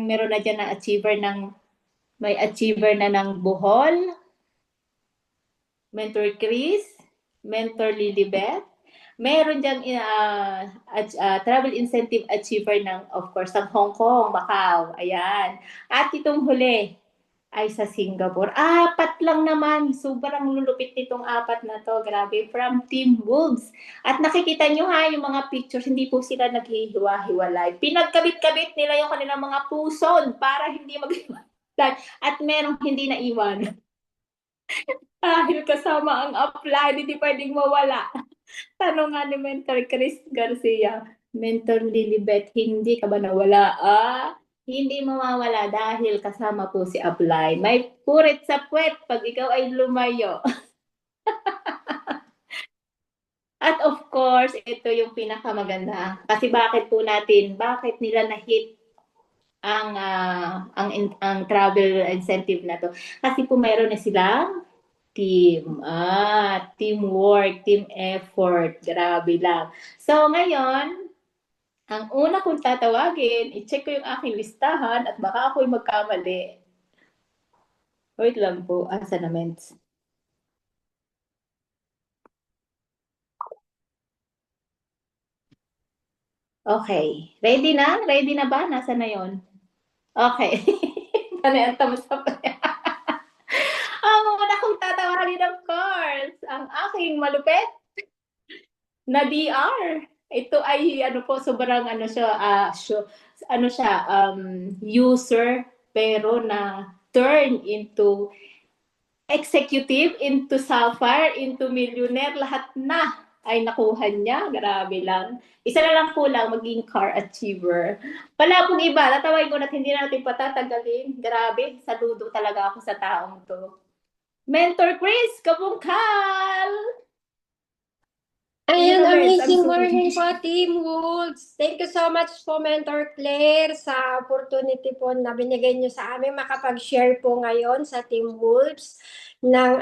meron na dyan na achiever ng, may achiever na ng Bohol, Mentor Chris, Mentor Lilibet. Meron diyang travel incentive achiever ng, of course, ng Hong Kong, Macau. Ayan. At itong huli ay sa Singapore. Apat lang naman. Sobrang lulupit nitong apat na to. Grabe. From Team Wolves. At nakikita nyo ha, yung mga pictures, hindi po sila naghihiwa-hiwalay. Pinagkabit-kabit nila yung kanilang mga puson para hindi maghiwalay. At merong hindi naiwan. Dahil kasama ang upline, hindi pwedeng mawala. Tanong nga ni Mentor Chris Garcia, Mentor Lilibet, hindi ka ba nawala? Hindi mawawala dahil kasama po si upline. May purit sa puwet pag ikaw ay lumayo. At of course, ito yung pinakamaganda. Kasi bakit nila na-hit ang travel incentive na to? Kasi po meron na silang teamwork, team effort, grabe lang. So ngayon, ang una kong tatawagin, i-check ko yung aking listahan at baka ako'y magkamali. Wait lang po, asa na mens? Okay. Ready na? Ready na ba? Nasa na yon? Okay. Panay ang tamas pa. Ang una kong tatawagin, of course, ang aking malupet na DR. Ito ay ano po sobrang ano siya ano siya user pero na turn into executive, into sapphire, into millionaire, lahat na ay nakuha niya. Grabe lang. Isa na lang kulang, maging car achiever. Wala pong iba. Tatawagin ko na hindi natin patatagalin. Grabe, saludo talaga ako sa taong to. Mentor Chris, kabungkal! Ayan, Elements, ang amazing sulit. morning po, Team Woods. Thank you so much po, Mentor Claire, sa opportunity po na binigay niyo sa amin makapag-share po ngayon sa Team Woods ng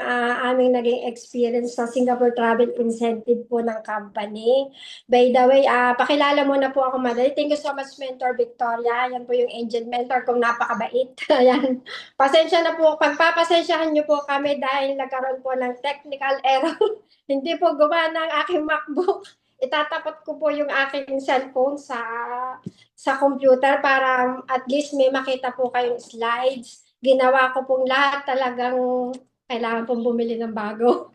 aming naging experience sa Singapore Travel Incentive po ng company. By the way, pakilala mo na po ako, madali. Thank you so much, Mentor Victoria. Yan po yung angel mentor kong napakabait. Ayan. Pasensya na po. Pagpapasensyahan niyo po kami dahil nagkaroon po ng technical error. Hindi po gumana ang aking MacBook. Itatapat ko po yung aking cellphone sa computer para at least may makita po kayong slides. Ginawa ko pong lahat talagang kailangan pong bumili ng bago.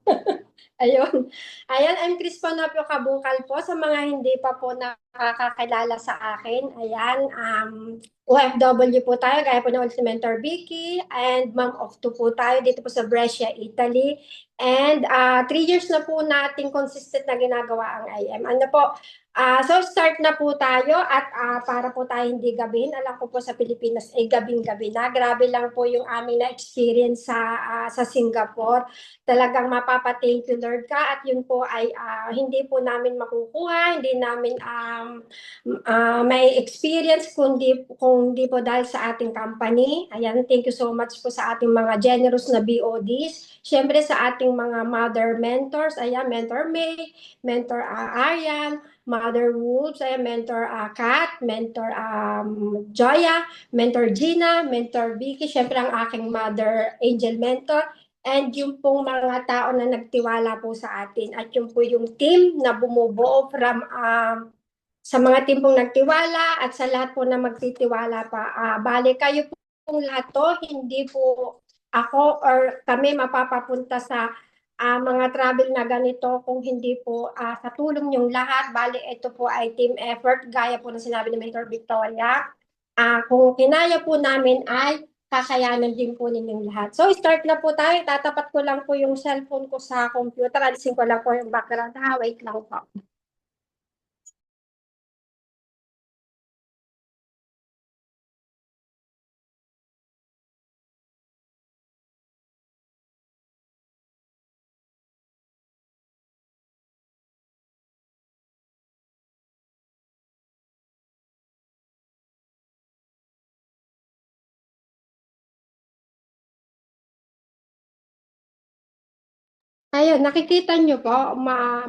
Ayun. Ayan, I'm Chris Panopio Kabungkal po. Sa mga hindi pa po nakakakilala sa akin, ayan, OFW po tayo, gaya po ng si Mentor Vicky, and Mom of Two po tayo dito po sa Brescia, Italy. And 3 years na po nating consistent na ginagawa ang IM. Ano po, so start na po tayo at para po tayo hindi gabihin. Alam ko po sa Pilipinas ay gabing-gabi na. Grabe lang po yung aming na-experience sa Singapore. Talagang mapapa-thank you Lord ka at yun po ay hindi po namin makukuha, hindi namin may experience kung di po dahil sa ating company. Ayan, thank you so much po sa ating mga generous na BODs. Siyempre sa ating mga mother mentors, ayan, Mentor May, Mentor Aryan, Mother Woods, ayan, Mentor Kat, Mentor Joya, Mentor Gina, Mentor Vicky, siyempre ang aking mother angel mentor, and yung pong mga tao na nagtiwala po sa atin at yung po yung team na bumubuo from sa mga team pong nagtiwala at sa lahat po na magtitiwala pa. Bale kayo pong lahat to, hindi po ako or kami mapapapunta sa mga travel na ganito kung hindi po sa tulong yung lahat. Bale ito po ay team effort gaya po na sinabi ni Mentor Victoria. Kung kinaya po namin ay kakayanan din po ninyong lahat. So, start na po tayo. Tatapat ko lang po yung cellphone ko sa computer. Alisin ko lang po yung background. Wait lang po. Ayun, nakikita nyo po,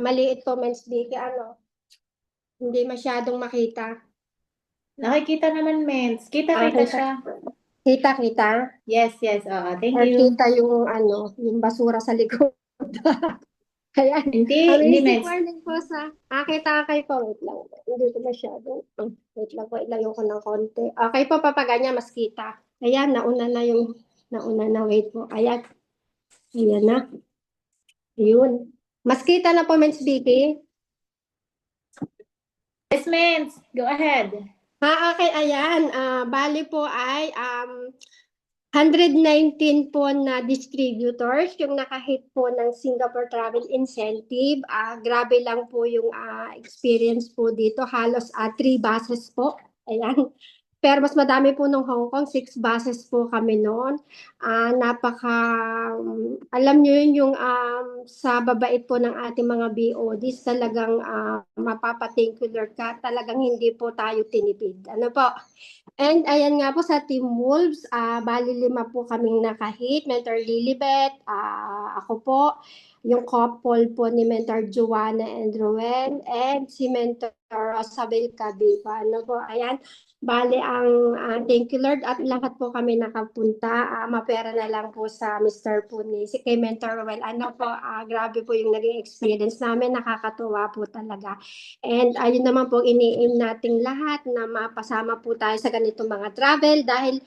maliit po, Men's Big, ano, hindi masyadong makita. Nakikita naman, Mens. Kita-kita Kita, siya. kita. Yes, yes. Oo, thank Or you. kita yung ano, yung basura sa likod. Ayan. Hindi, Amazing Mens. morning po sa kita kay po. Wait lang. Hindi ko masyado. Wait lang po. Ilayo ko ng konti. Okay po, papaganya, mas kita. Ayan, nauna na. Wait po. Ayan. Ayan na. Yun. Mas kita na po, Mens Vicky. Yes, Mens. Go ahead. Okay, ayan. Bali po ay 119 po na distributors yung nakahit po ng Singapore Travel Incentive. Grabe lang po yung experience po dito. Halos 3 buses po. Ayan. Pero mas madami po nung Hong Kong, 6 buses po kami noon. Alam nyo yun yung sa babait po ng ating mga BODs, talagang mapapatinkular ka, talagang hindi po tayo tinipid. Ano po? And ayan nga po sa Team Wolves, bali 5 po kaming nakahit. Mentor Lilibet, ako po, yung couple po ni Mentor Joanna and Ruel, and si Mentor Rosabel Cabiba. Ano po, ayan. Bali ang thank you Lord at lahat po kami nakapunta. Mapera na lang po sa Mr. po ni si kay Mentor Ruel. Ano po, grabe po yung naging experience namin. Nakakatuwa po talaga. And ayun naman po ini-aim nating lahat na mapasama po tayo sa ganitong mga travel dahil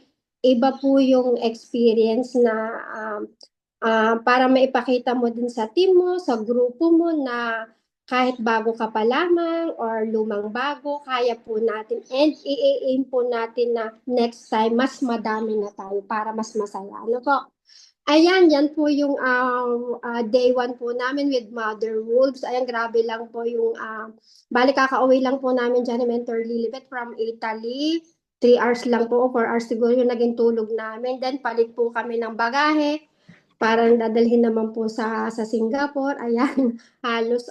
iba po yung experience na para maipakita mo din sa team mo, sa grupo mo na kahit bago ka pa lamang or lumang bago, kaya po natin and i-aim po natin na next time mas madami na tayo para mas masaya. Ano po? Ayan, yan po yung day 1 po namin with Mother Wolves. Ayan, grabe lang po yung, bali kakauwi lang po namin dyan ni Mentor Lilibet from Italy. 3 hours lang po, 4 hours siguro yung naging tulog namin. Then palit po kami ng bagahe. Parang dadalhin naman po sa Singapore. Ayan, halos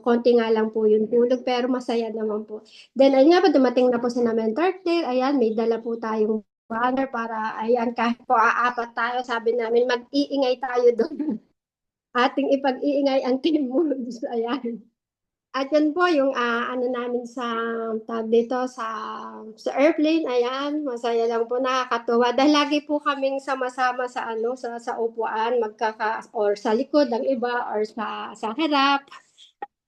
konti nga lang po yung tulog pero masaya naman po. Then ayun nga po, dumating na po si na Mentor Claire. Ayan, may dala po tayong banner para ayan kahit po aapat tayo sabi namin mag-iingay tayo doon ating ipag-iingay ang team moves ayan at yan po yung ano namin sa tag dito sa airplane ayan masaya lang po nakakatuwa dahil lagi po kaming sama-sama sa ano sa upuan or sa likod ng iba or sa harap.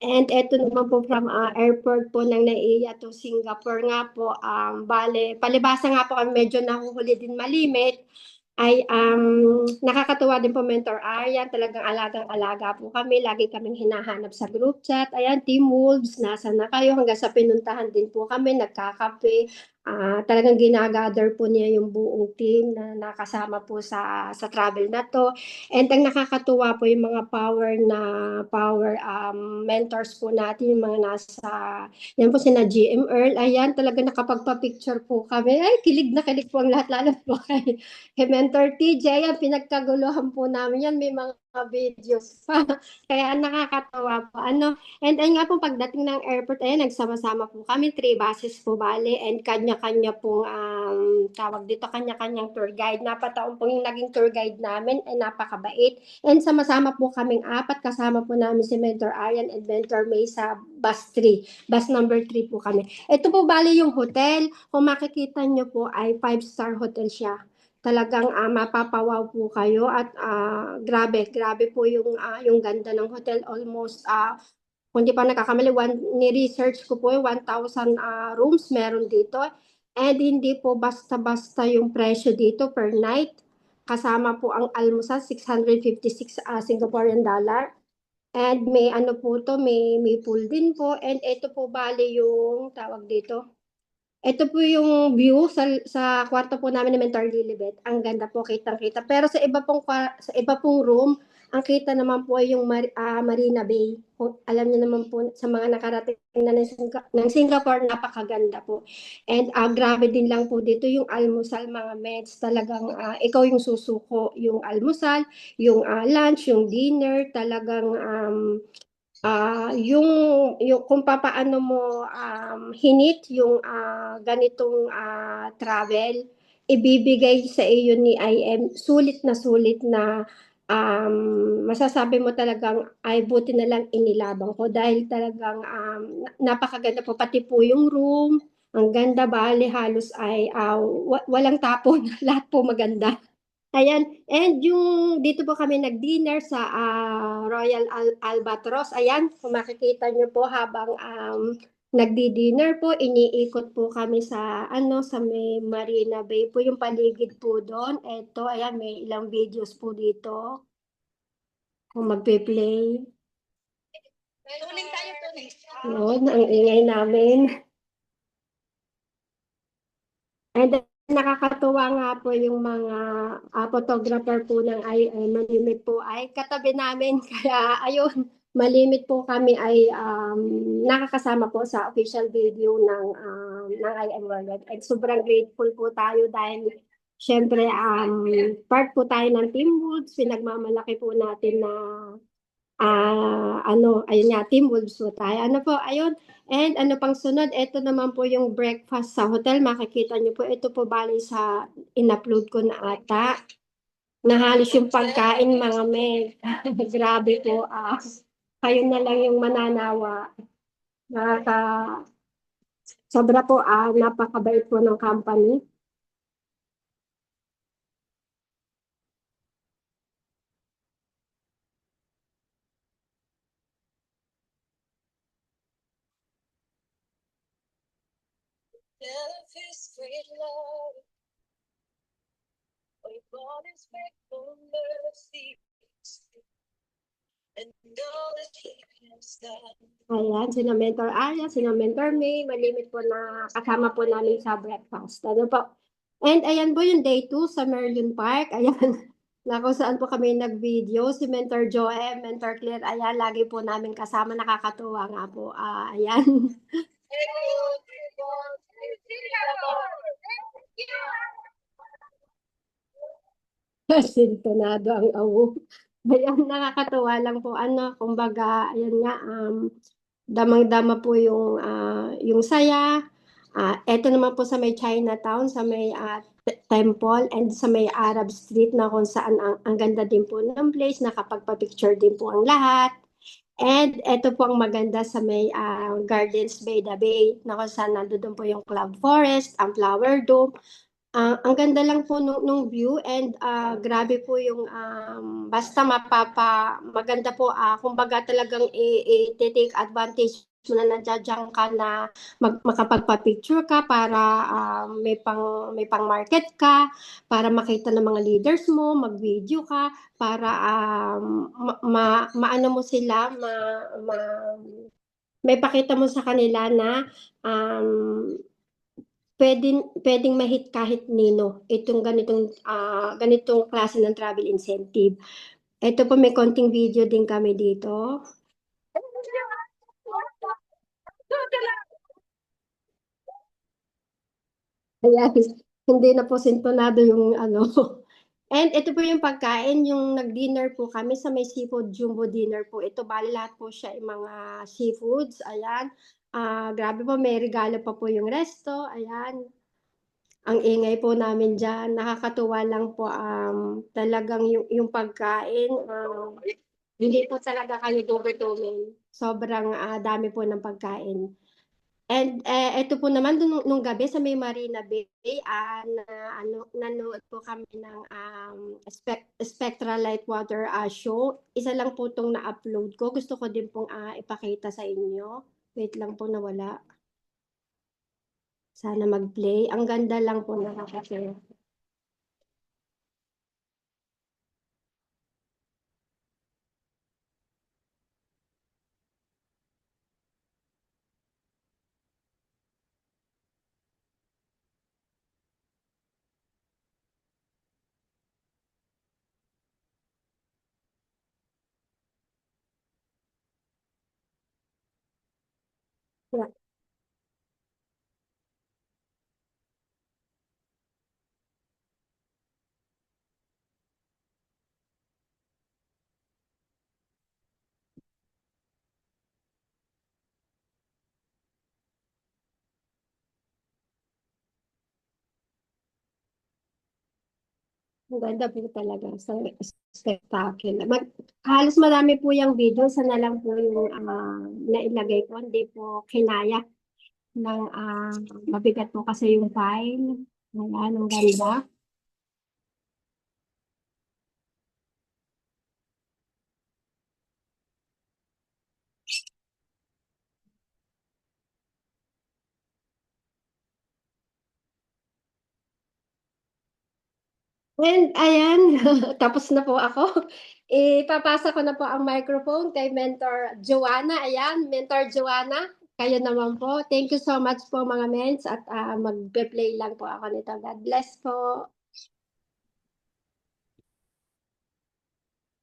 And eto naman po from airport po ng NAIA to Singapore nga po, bale, palibasa nga po kami medyo nahuhuli din malimit, ay nakakatuwa din po Mentor Aryan, talagang alagang-alaga po kami, lagi kaming hinahanap sa group chat. Ayan, Team Wolves, nasa na kayo? Hanggang sa pinuntahan din po kami, nagkakape. Talagang ginagather po niya yung buong team na nakasama po sa travel na to. And ang nakakatuwa po yung mga power mentors po natin, yung mga nasa, yan po sina GM Earl, ayan, talaga nakapagpa-picture po kami. Ay, kilig na kilig po ang lahat, lalo po kay Mentor TJ, yan, pinagkaguluhan po namin yan, may mga videos pa. Kaya nakakatawa po. And ayun nga po, pagdating ng airport, ayan, nagsama-sama po kami, 3 buses po bale, and kanya-kanya pong, tawag dito, kanya-kanyang tour guide. Napataon po yung naging tour guide namin, ay napakabait. And sama-sama po kaming apat, kasama po namin si Mentor Aryan and Mentor May sa bus 3. Bus number 3 po kami. Ito po bali yung hotel. Kung makikita nyo po ay 5-star hotel siya. Talagang mapapawaw po kayo at grabe po yung ganda ng hotel almost kung di pa nakakamali ni-research ko po 1,000 rooms meron dito and hindi po basta-basta yung presyo dito per night kasama po ang almusal 656 Singaporean dollar and may ano po to may pool din po and ito po bali yung tawag dito ito po yung view sa kwarto po namin ni Mentor Lilibet. Ang ganda po, kitang-kita. Pero sa iba pong room, ang kita naman po ay yung Marina Bay. Kung alam niyo naman po sa mga nakarating na ng Singapore, napakaganda po. And grabe din lang po dito yung almusal mga meds. Talagang ikaw yung susuko, yung almusal, yung lunch, yung dinner, talagang yung kung papaano mo hinit yung ganitong travel, ibibigay sa iyo ni IM sulit na masasabi mo talagang ay buti na lang inilabang ko dahil talagang napakaganda po pati po yung room Ang ganda, bali halos ay walang tapon, lahat po maganda. Ayan, and yung dito po kami nag-dinner sa Royal Albatross. Ayan, kung makikita niyo po habang nagdi-dinner po, iniikot po kami sa sa may Marina Bay po yung paligid po doon. Eto, ayan, may ilang videos po dito kung magpe-play. Tuning tayo, tuning. Yun, ang ingay namin. And then, nakakatuwa nga po yung mga photographer po ng Malimit po ay katabi namin. Kaya ayun, Malimit po kami ay nakakasama po sa official video ng IM World. And sobrang grateful po tayo dahil syempre part po tayo ng Team Woods. Pinagmamalaki po natin na ayun nga, Team Wolves po tayo. Ano po, ayun. And ano pang sunod, ito naman po yung breakfast sa hotel. Makikita niyo po, ito po bali sa in-upload ko na ata. Na halos yung pagkain, mga men. Grabe po. Kayo na lang yung mananawa. Nakaka, sobra po, napakabait po ng company. Love is great love. Oh, God is faithful mercy. And all that He has done. Ayan, sina Mentor Aya, sina Mentor May, Malimit po na kasama po namin sa breakfast. Ano po? And ayan po yung day 2 sa Merlion Park. Ayan, na kung saan po kami nag-video. Si Mentor Joem, Mentor Claire, ayan, lagi po namin kasama. Nakakatuwa nga po. Ayan. Sintonado ang awo. Ayan, nakakatuwa lang po. Kumbaga, ayan nga, damang-dama po yung saya. Eto naman po sa may Chinatown, sa may temple, and sa may Arab Street na kung saan ang ganda din po ng place, nakapagpa-picture din po ang lahat. And eto po ang maganda sa may Gardens Bay the Bay, na kung saan nandoon po yung Cloud Forest, ang Flower Dome. Ang ganda lang po nung view, and grabe po yung basta maganda po, kumbaga talagang i-take advantage mo na nandiyan ka na makapagpa-picture ka para may pang market ka, para makita ng mga leaders mo, mag-video ka para maano mo sila, may pakita mo sa kanila na pwedeng ma-hit kahit nino itong ganitong klase ng travel incentive. Ito po, may konting video din kami dito. Ayan, hindi na po sintonado yung And ito po yung pagkain, yung nag-dinner po kami sa may seafood jumbo dinner po. Ito bali lahat po siya yung mga seafoods. Ayan. Grabe po, may regalo pa po yung resto. Ayan. Ang ingay po namin dyan. Nakakatuwa lang po. Talagang yung pagkain, hindi po talaga kayo gugutumin. Sobrang dami po ng pagkain. And ito po naman nung gabi sa may Marina Bay, nanood po kami ng Spectral Light Water show. Isa lang po itong na-upload ko. Gusto ko din pong ipakita sa inyo. Wait lang po, nawala. Sana mag-play. Ang ganda lang po, nakakasaya. Yeah. Ang ganda po talaga sa spectacular. Halos marami po yung video, sana lang po yung nailagay ko, hindi po kinaya. mabigat po kasi yung file. Ayan, ang ganda. And ayan, tapos na po ako. Ipapasa ko na po ang microphone kay Mentor Joanna. Ayan, Mentor Joanna, kayo naman po. Thank you so much po mga mens at magbe-play lang po ako nito. God bless po.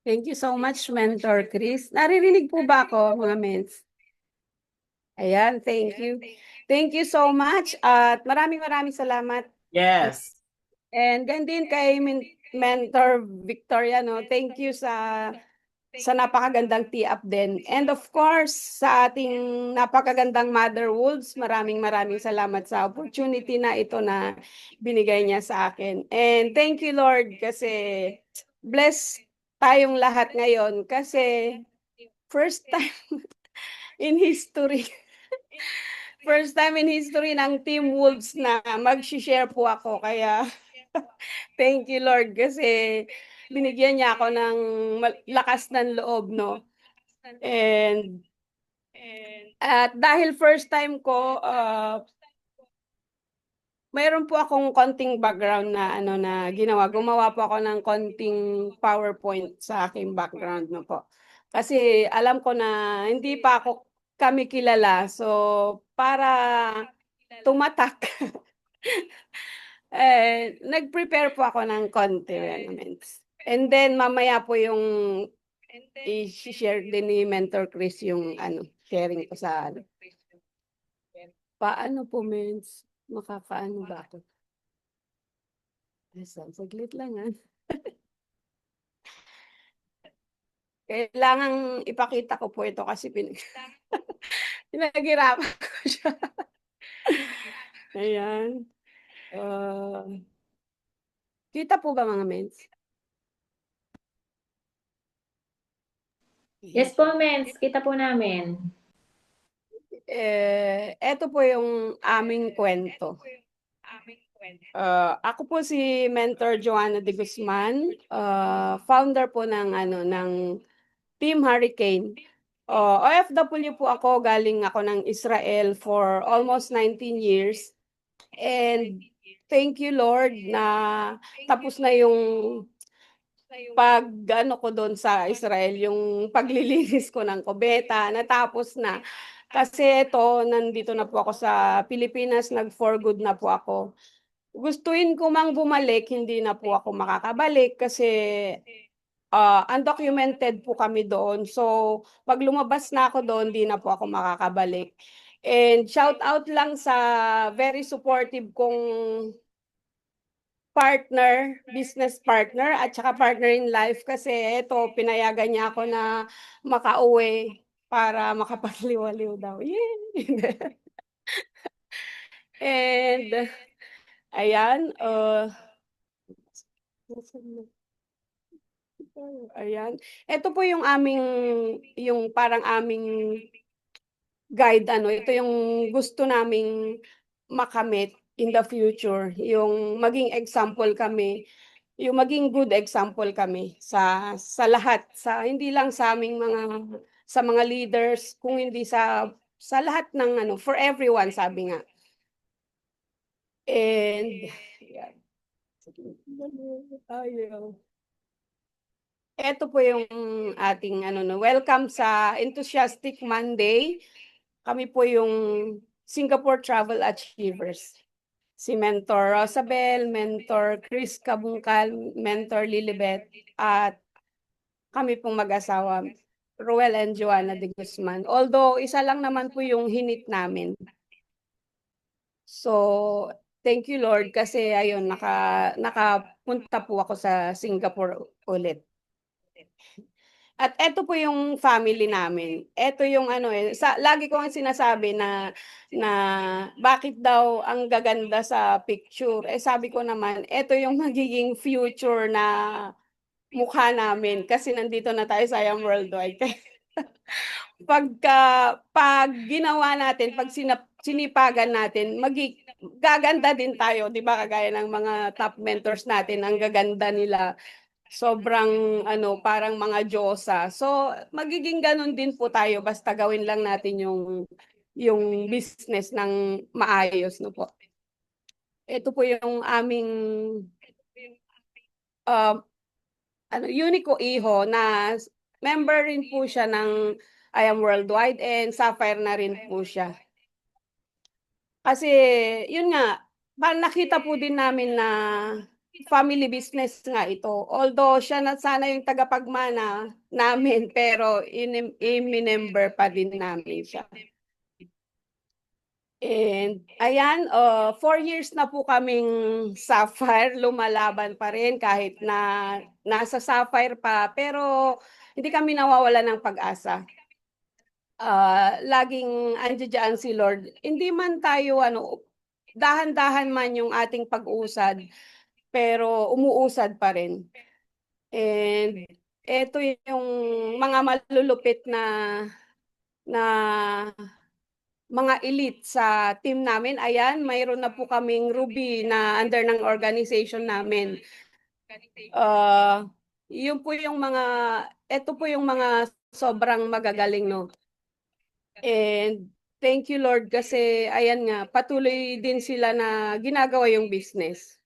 Thank you so much, Mentor Chris. Naririnig po ba ako, mga mens? Ayan, thank you. Thank you so much at maraming salamat. Yes. And ganun din kay Mentor Victoria, no? Thank you sa napakagandang tee-up din. And of course, sa ating napakagandang Mother Wolves, maraming salamat sa opportunity na ito na binigay niya sa akin. And thank you, Lord, kasi bless tayong lahat ngayon kasi first time in history ng Team Wolves na mag-share po ako. Kaya thank you, Lord, kasi binigyan niya ako ng lakas ng loob, no? And at dahil first time ko, mayroon po akong konting background na ginawa. Gumawa po ako ng konting PowerPoint sa aking background, no po. Kasi alam ko na hindi pa kami kilala. So para tumatak nag-prepare po ako ng konti elements. And then mamaya po yung i-share din ni Mentor Chris yung sharing ko sa paano po, mens? Makakaano ba ako? Saglit lang, ha? Kailangang ipakita ko po ito kasi pinaghirapan ko siya. Ayan. Kita po ba, mga mens? Yes po, Mens. Kita po namin. Ito po yung aming kwento. Ako po si Mentor Joanna de Guzman, founder po ng Team Hurricane. OFW po ako, galing ako ng Israel for almost 19 years. And thank you, Lord, na tapos na yung ko doon sa Israel, yung paglilinis ko ng kubeta, natapos na. Kasi nandito na po ako sa Pilipinas, nag-for good na po ako. Gustuin ko mang bumalik, hindi na po ako makakabalik kasi undocumented po kami doon. So, pag lumabas na ako doon, di na po ako makakabalik. And shout out lang sa very supportive kong business partner, at saka partner in life kasi pinayagan niya ako na makauwi para makapagliwaliw daw. Yay! And, ayan, ayan. Ito po yung parang aming guide, ito yung gusto naming makamit in the future, yung maging example kami, yung maging good example kami sa lahat, hindi lang sa aming mga leaders, kung hindi sa lahat ng for everyone, sabi nga. And yeah. Ito po yung ating welcome sa Enthusiastic Monday. Kami po yung Singapore Travel Achievers. Si Mentor Rosabel, Mentor Chris Kabungkal, Mentor Lilibet, at kami pong mag-asawa, Ruel and Joanna de Guzman. Although, isa lang naman po yung hinit namin. So, thank you, Lord, kasi ayun, nakapunta po ako sa Singapore ulit. At eto po yung family namin. Eto yung lagi ko ang sinasabi na bakit daw ang gaganda sa picture. Sabi ko naman, eto yung magiging future na mukha namin kasi nandito na tayo sa Worldwide. Pag ginawa natin, pag sinipagan natin, gaganda din tayo, di ba? Kagaya ng mga top mentors natin, ang gaganda nila. Sobrang parang mga diyosa. So, magiging ganun din po tayo basta gawin lang natin yung business ng maayos, no po. Ito po yung aming uh, Unico Iho na member rin po siya ng I Am Worldwide and Sapphire na rin po siya. Kasi yun nga, nakita po din namin na family business nga ito. Although siya na sana yung tagapagmana namin, pero inimember pa din namin siya. And ayan, 4 years na po kaming Sapphire, lumalaban pa rin kahit na nasa Sapphire pa, pero hindi kami nawawala ng pag-asa. Laging andiyan si Lord. Hindi man tayo dahan-dahan man yung ating pag-usad, pero umuusad pa rin. And ito yung mga malulupit na mga elite sa team namin. Ayan, mayroon na po kaming Ruby na under ng organization namin. Yun po yung ito po yung mga sobrang magagaling, no? And thank you Lord kasi ayan nga, patuloy din sila na ginagawa yung business.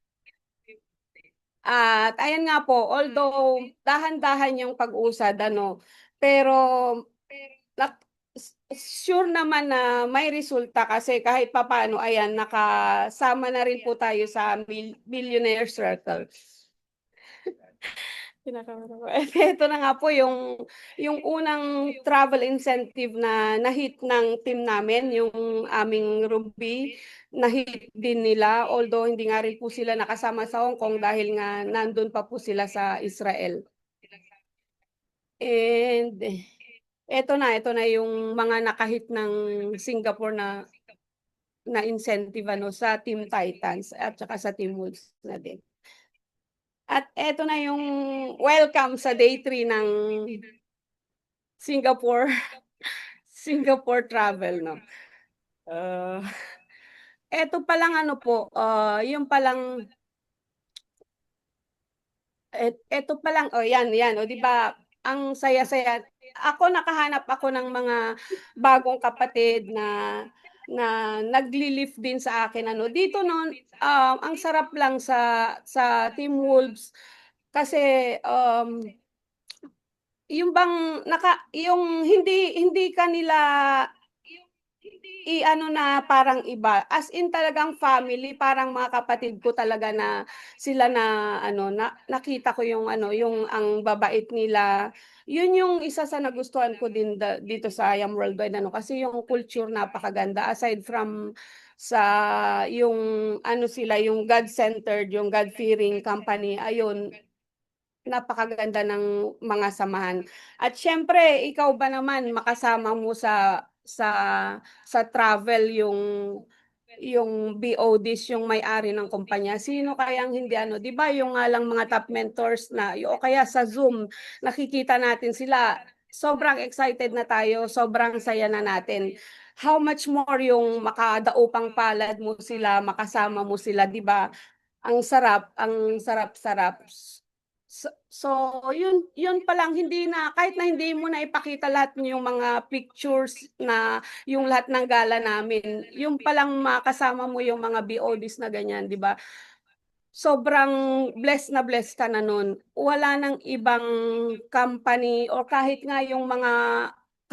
At ayan nga po, although dahan-dahan yung pag-usad, pero sure naman na may resulta kasi kahit papaano, ayan, nakasama na rin po tayo sa Billionaire Circle. Ito na nga po yung unang travel incentive na na-hit ng team namin, yung aming Ruby, na-hit din nila. Although hindi nga rin po sila nakasama sa Hong Kong dahil nga nandun pa po sila sa Israel. And ito na yung mga nakahit ng Singapore na incentive sa Team Titans at saka sa Team Wolves na din. At eto na yung welcome sa day 3 ng Singapore Singapore travel, no. Eto palang yung palang eto palang yan di ba ang saya-saya. Nakahanap ako ng mga bagong kapatid na nagli-lift din sa akin dito noon. Ang sarap lang sa Team Wolves kasi yung bang yung hindi kanila na parang iba, as in talagang family, parang mga kapatid ko talaga na sila na nakita ko yung ang babait nila. Yun yung isa sa nagustuhan ko din dito sa I Am Worldwide kasi yung culture napakaganda, aside from sa yung sila yung God-centered, yung God-fearing company, ayun, napakaganda ng mga samahan. At syempre, ikaw ba naman makasama mo sa travel yung BODs, yung may-ari ng kumpanya. Sino kayang hindi 'di ba yung nga lang mga top mentors o kaya sa Zoom nakikita natin sila. Sobrang excited na tayo, sobrang saya na natin. How much more yung makadaupang palad mo sila, makasama mo sila, 'di ba? Ang sarap-sarap. So yun pa lang, kahit na hindi mo na ipakita lahat yung mga pictures na yung lahat ng gala namin, yung palang makasama mo yung mga BODs na ganyan, di ba? Sobrang blessed na blessed ka na nun. Wala nang ibang company o kahit nga yung mga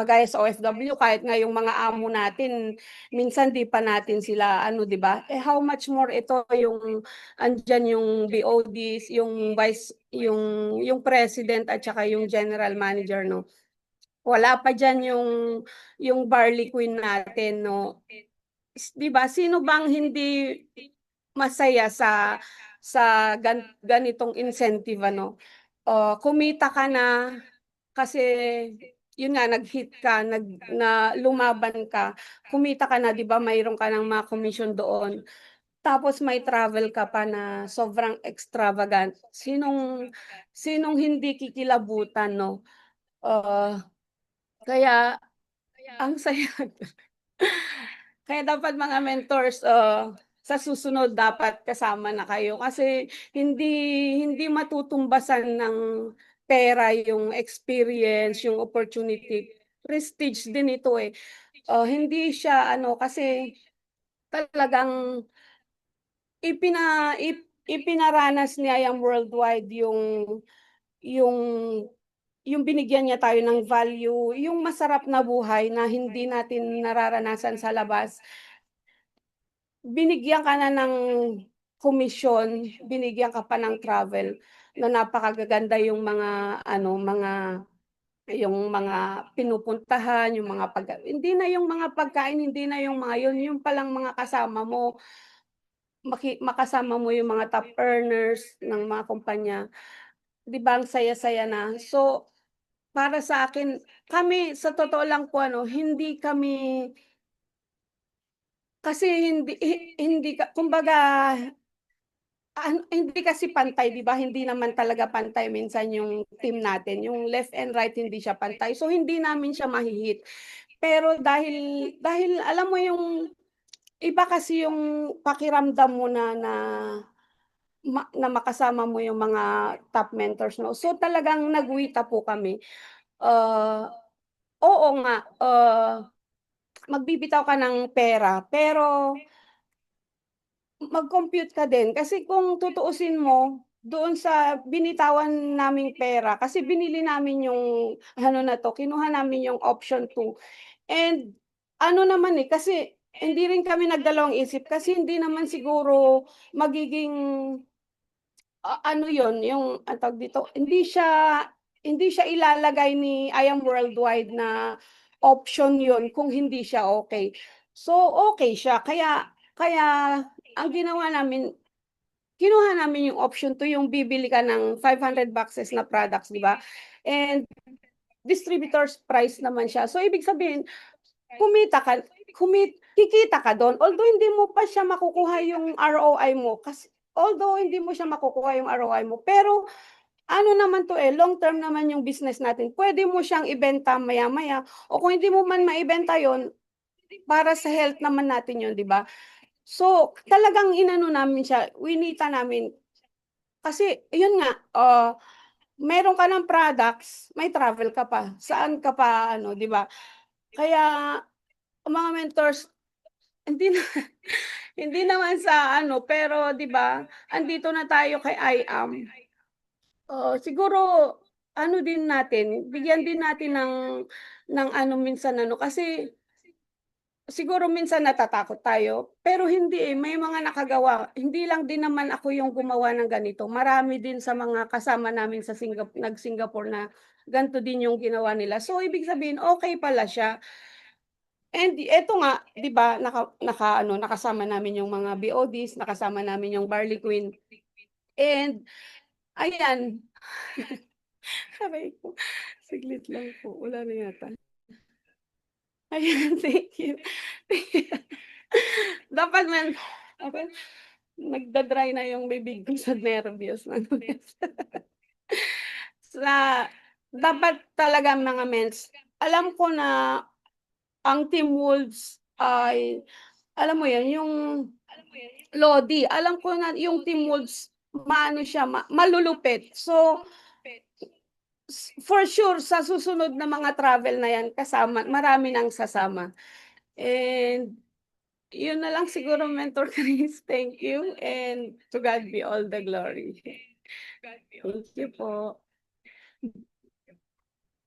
kagaya sa OFW, kahit nga yung mga amo natin, minsan di pa natin sila, di ba? How much more ito yung andyan yung BODs, yung president at saka yung general manager, no? Wala pa dyan yung Barley Queen natin, no? Di ba? Sino bang hindi masaya sa ganitong incentive, kumita ka na kasi yun nga, nag-hit ka, na lumaban ka, kumita ka na, di ba, mayroon ka ng mga commission doon. Tapos may travel ka pa na sobrang extravagant. Sinong hindi kikilabutan, no? Kaya ang saya. Kaya dapat mga mentors, sa susunod dapat kasama na kayo kasi hindi matutumbasan ng pera yung experience, yung opportunity. Prestige din ito eh. Hindi siya ano kasi talagang ipinaranas niya yung worldwide yung yung binigyan niya tayo ng value, yung masarap na buhay na hindi natin nararanasan sa labas. Binigyan ka na ng komisyon, binigyan ka pa ng travel na napakagaganda yung mga ano, yung mga pinupuntahan, yung mga hindi na yung mga pagkain, hindi na yung mga yun, yung palang mga kasama mo, makasama mo yung mga top earners ng mga kumpanya, 'di ba ang saya-saya na. So, para sa akin, kami sa totoo lang po ano, hindi kami kasi hindi kumbaga hindi kasi pantay 'di ba, hindi naman talaga pantay minsan yung team natin, yung left and right hindi siya pantay, so hindi namin siya mahi-hit. Pero dahil alam mo yung iba kasi yung pakiramdam mo na makasama mo yung mga top mentors 'no, so talagang nagwita po kami. Ah, Oo nga, magbibitaw ka ng pera pero mag-compute ka din kasi kung tutuusin mo, doon sa binitawan naming pera kasi binili namin yung ano na 'to, kinuha namin yung option 2 and ano naman, eh, kasi hindi rin kami nagdalawang isip kasi hindi naman siguro magiging, ano yun, yung anong tawag dito, hindi siya ilalagay ni I Am Worldwide na option yun kung hindi siya okey. So, okey siya kaya kaya ang ginawa namin, kinuha namin yung option 2, yung bibili ka ng 500 boxes na products, 'di ba? And distributor's price naman siya. So, ibig sabihin kumita ka kikita ka dun although hindi mo pa siya makukuha yung ROI mo although hindi mo siya makukuha yung ROI mo, pero ano naman 'to, eh, long term naman yung business natin. Puwede mo siyang ibenta maya-maya o kung hindi mo man maibenta yun, para sa health naman natin yun, 'di ba? So, talagang inano namin siya, winita namin. Kasi yun nga, meron ka ng products, may travel ka pa, saan ka pa ano, 'di ba? Kaya ang mga mentors, hindi na hindi naman sa ano, pero 'di ba, andito na tayo kay I-AM. Siguro ano din natin, bigyan din natin ng ano minsan ano, kasi siguro minsan natatakot tayo, pero hindi, eh, may mga nakagawa. Hindi lang din naman ako yung gumawa ng ganito, marami din sa mga kasama namin sa nag-Singapore na ganito din yung ginawa nila. So, ibig sabihin okey pala siya. And eto nga, 'di ba, naka-ano, nakasama namin yung mga BODs, nakasama namin yung Barley Queen, and ayan, aray ko, saglit lang po, wala na yata. Ayan, thank you. Dapat nagda-dry na yung bibig ko sa nervyos, ano. Sa dapat talaga mga mens, alam ko na ang Team Wolves ay alam mo yun, yung Lodi, alam ko na yung Team Wolves maano siya, malulupit. So, for sure sa susunod na mga travel na yan kasama marami ng sasama. And yun na lang siguro Mentor Chris, thank you and to God be all the glory. Thank you po.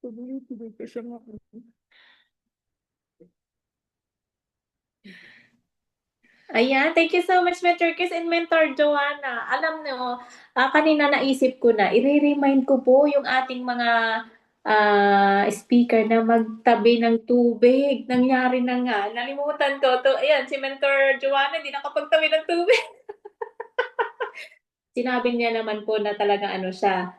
Tuloy-tuloy ko siya Ayan, thank you so much, Mentor Chris and Mentor Joanna. Alam nyo, kanina naisip ko na, i-remind ko po yung ating mga speaker na magtabi ng tubig. Nangyari na nga. Nalimutan ko. Ayan, si Mentor Joanna, hindi nakapagtabi ng tubig. Sinabi niya naman po na talaga ano siya,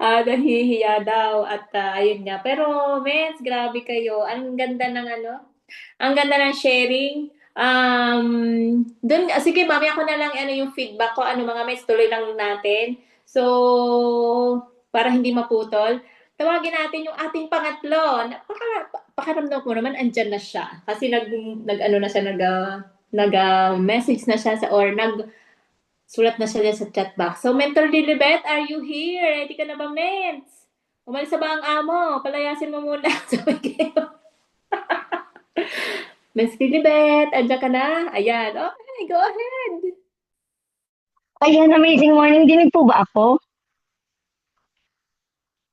nahihiya daw at ayun nga. Pero, mens, grabe kayo. Ang ganda ng ano, ang ganda ng sharing. Sige, mamaya ko na lang ano yung feedback ko. Ano mga mens, tuloy lang natin. So, para hindi maputol. tawagin natin yung ating pangatlo. Pakiramdam ko naman andyan na siya. Kasi nag ano na siya, nag-message na siya or sulat na siya dyan sa chat box. So, Mentor Lilibet, are you here? Ready ka na ba, Mens? Umalis sa ba ang amo? Palayasin mo muna. Sabi kayo. Mens Lilibet, andyan ka na? Ayan. Okay, go ahead. Ayan, amazing morning. Dinig po ba ako?